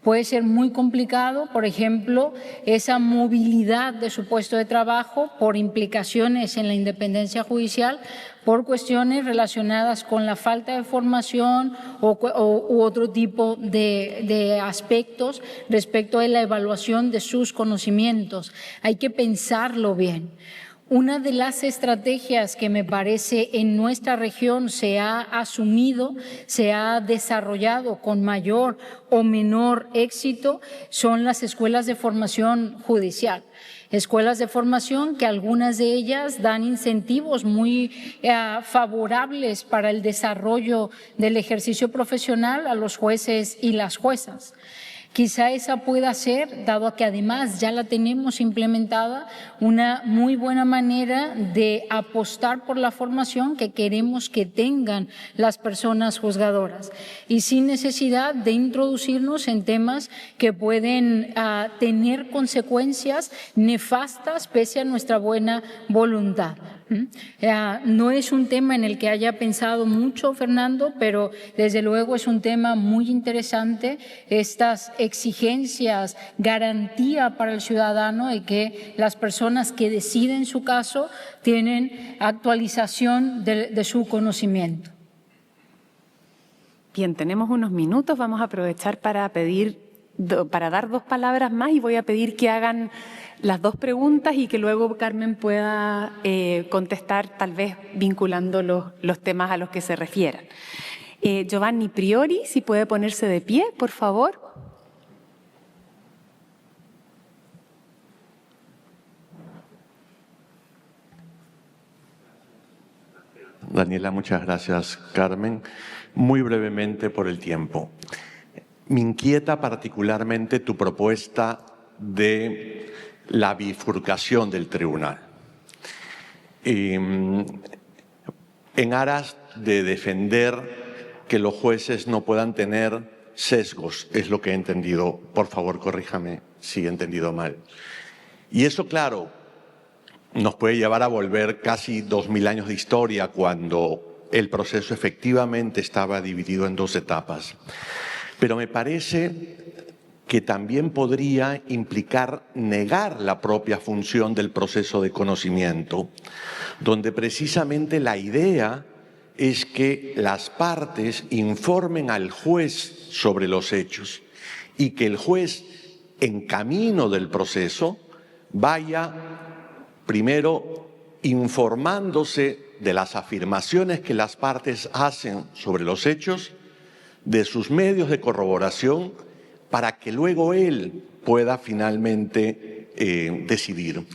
Puede ser muy complicado, por ejemplo, esa movilidad de su puesto de trabajo por implicaciones en la independencia judicial, por cuestiones relacionadas con la falta de formación u otro tipo de aspectos respecto de la evaluación de sus conocimientos. Hay que pensarlo bien. Una de las estrategias que me parece en nuestra región se ha asumido, se ha desarrollado con mayor o menor éxito, son las escuelas de formación judicial. Escuelas de formación que algunas de ellas dan incentivos muy favorables para el desarrollo del ejercicio profesional a los jueces y las juezas. Quizá esa pueda ser, dado que además ya la tenemos implementada, una muy buena manera de apostar por la formación que queremos que tengan las personas juzgadoras y sin necesidad de introducirnos en temas que pueden tener consecuencias nefastas pese a nuestra buena voluntad. No es un tema en el que haya pensado mucho, Fernando, pero desde luego es un tema muy interesante, estas exigencias, garantía para el ciudadano de que las personas que deciden su caso tienen actualización de su conocimiento. Bien, tenemos unos minutos, vamos a aprovechar para dar 2 palabras más y voy a pedir que hagan las 2 preguntas y que luego Carmen pueda contestar, tal vez vinculando los temas a los que se refieran. Giovanni Priori, si puede ponerse de pie, por favor. Daniela, muchas gracias. Carmen, muy brevemente por el tiempo. Me inquieta particularmente tu propuesta de la bifurcación del tribunal. En aras de defender que los jueces no puedan tener sesgos, es lo que he entendido. Por favor, corríjame si he entendido mal. Y eso, claro, nos puede llevar a volver casi 2000 años de historia, cuando el proceso efectivamente estaba dividido en dos etapas. Pero me parece que también podría implicar negar la propia función del proceso de conocimiento, donde precisamente la idea es que las partes informen al juez sobre los hechos y que el juez, en camino del proceso, vaya primero informándose de las afirmaciones que las partes hacen sobre los hechos, de sus medios de corroboración, para que luego él pueda finalmente decidir.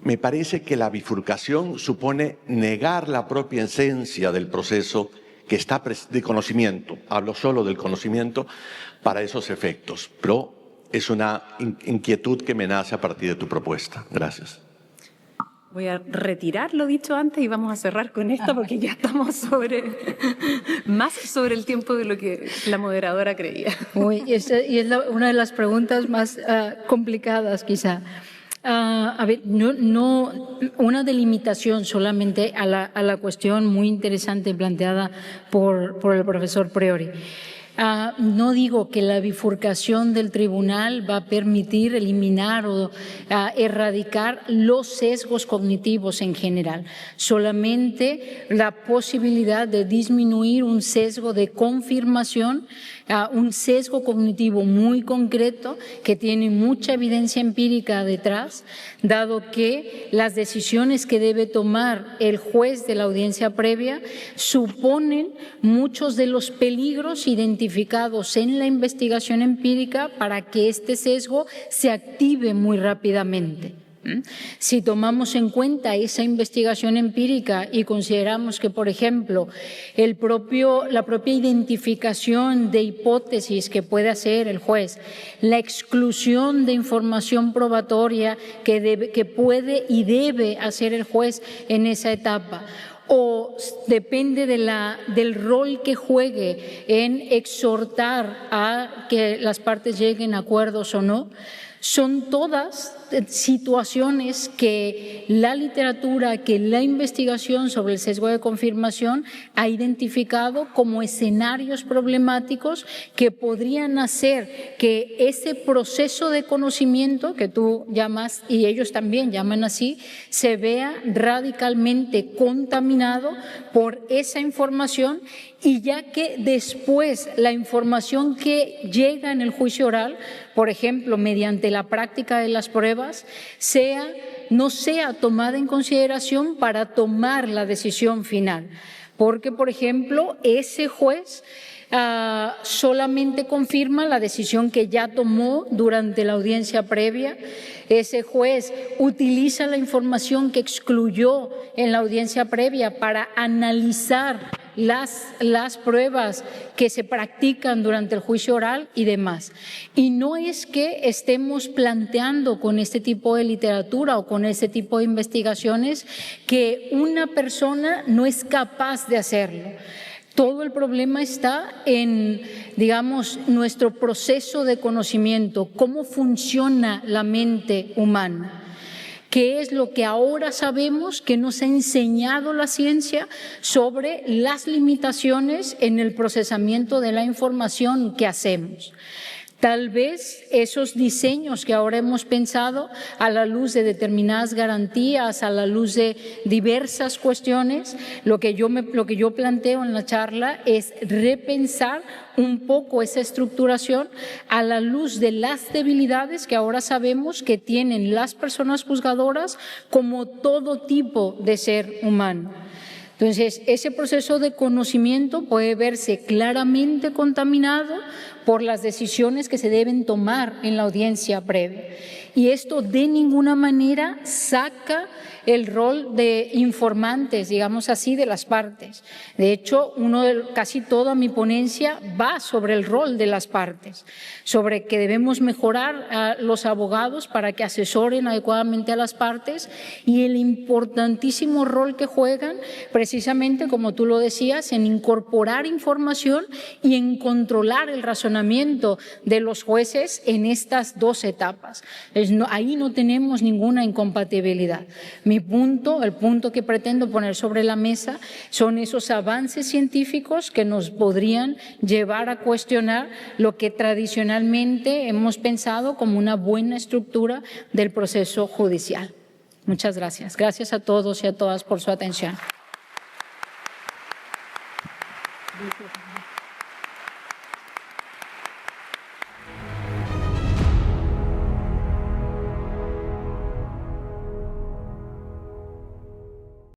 Me parece que la bifurcación supone negar la propia esencia del proceso que está de conocimiento. Hablo solo del conocimiento para esos efectos, pero es una inquietud que me nace a partir de tu propuesta. Gracias. Voy a retirar lo dicho antes y vamos a cerrar con esto porque ya estamos más sobre el tiempo de lo que la moderadora creía. Y es una de las preguntas más complicadas quizá. A ver, no una delimitación solamente a la cuestión muy interesante planteada por el profesor Priori. No digo que la bifurcación del tribunal va a permitir eliminar o erradicar los sesgos cognitivos en general, solamente la posibilidad de disminuir un sesgo de confirmación, un sesgo cognitivo muy concreto que tiene mucha evidencia empírica detrás, dado que las decisiones que debe tomar el juez de la audiencia previa suponen muchos de los peligros identificados en la investigación empírica para que este sesgo se active muy rápidamente. Si tomamos en cuenta esa investigación empírica y consideramos que, por ejemplo, la propia identificación de hipótesis que puede hacer el juez, la exclusión de información probatoria que puede y debe hacer el juez en esa etapa, o depende del rol que juegue en exhortar a que las partes lleguen a acuerdos o no, son todas situaciones que la literatura, que la investigación sobre el sesgo de confirmación ha identificado como escenarios problemáticos que podrían hacer que ese proceso de conocimiento que tú llamas y ellos también llaman así, se vea radicalmente contaminado por esa información, y ya que después la información que llega en el juicio oral, por ejemplo, mediante la práctica de las pruebas, no sea tomada en consideración para tomar la decisión final. Porque, por ejemplo, ese juez solamente confirma la decisión que ya tomó durante la audiencia previa. Ese juez utiliza la información que excluyó en la audiencia previa para analizar las pruebas que se practican durante el juicio oral y demás. Y no es que estemos planteando con este tipo de literatura o con este tipo de investigaciones que una persona no es capaz de hacerlo. Todo el problema está en, digamos, nuestro proceso de conocimiento, cómo funciona la mente humana. ¿Qué es lo que ahora sabemos que nos ha enseñado la ciencia sobre las limitaciones en el procesamiento de la información que hacemos? Tal vez esos diseños que ahora hemos pensado a la luz de determinadas garantías, a la luz de diversas cuestiones, lo que yo planteo en la charla es repensar un poco esa estructuración a la luz de las debilidades que ahora sabemos que tienen las personas juzgadoras como todo tipo de ser humano. Entonces, ese proceso de conocimiento puede verse claramente contaminado por las decisiones que se deben tomar en la audiencia previa. Y esto de ninguna manera saca el rol de informantes, digamos así, de las partes. De hecho, casi toda mi ponencia va sobre el rol de las partes, sobre que debemos mejorar a los abogados para que asesoren adecuadamente a las partes y el importantísimo rol que juegan, precisamente como tú lo decías, en incorporar información y en controlar el razonamiento de los jueces en estas dos etapas. Ahí no tenemos ninguna incompatibilidad. El punto que pretendo poner sobre la mesa son esos avances científicos que nos podrían llevar a cuestionar lo que tradicionalmente hemos pensado como una buena estructura del proceso judicial. Muchas gracias. Gracias a todos y a todas por su atención.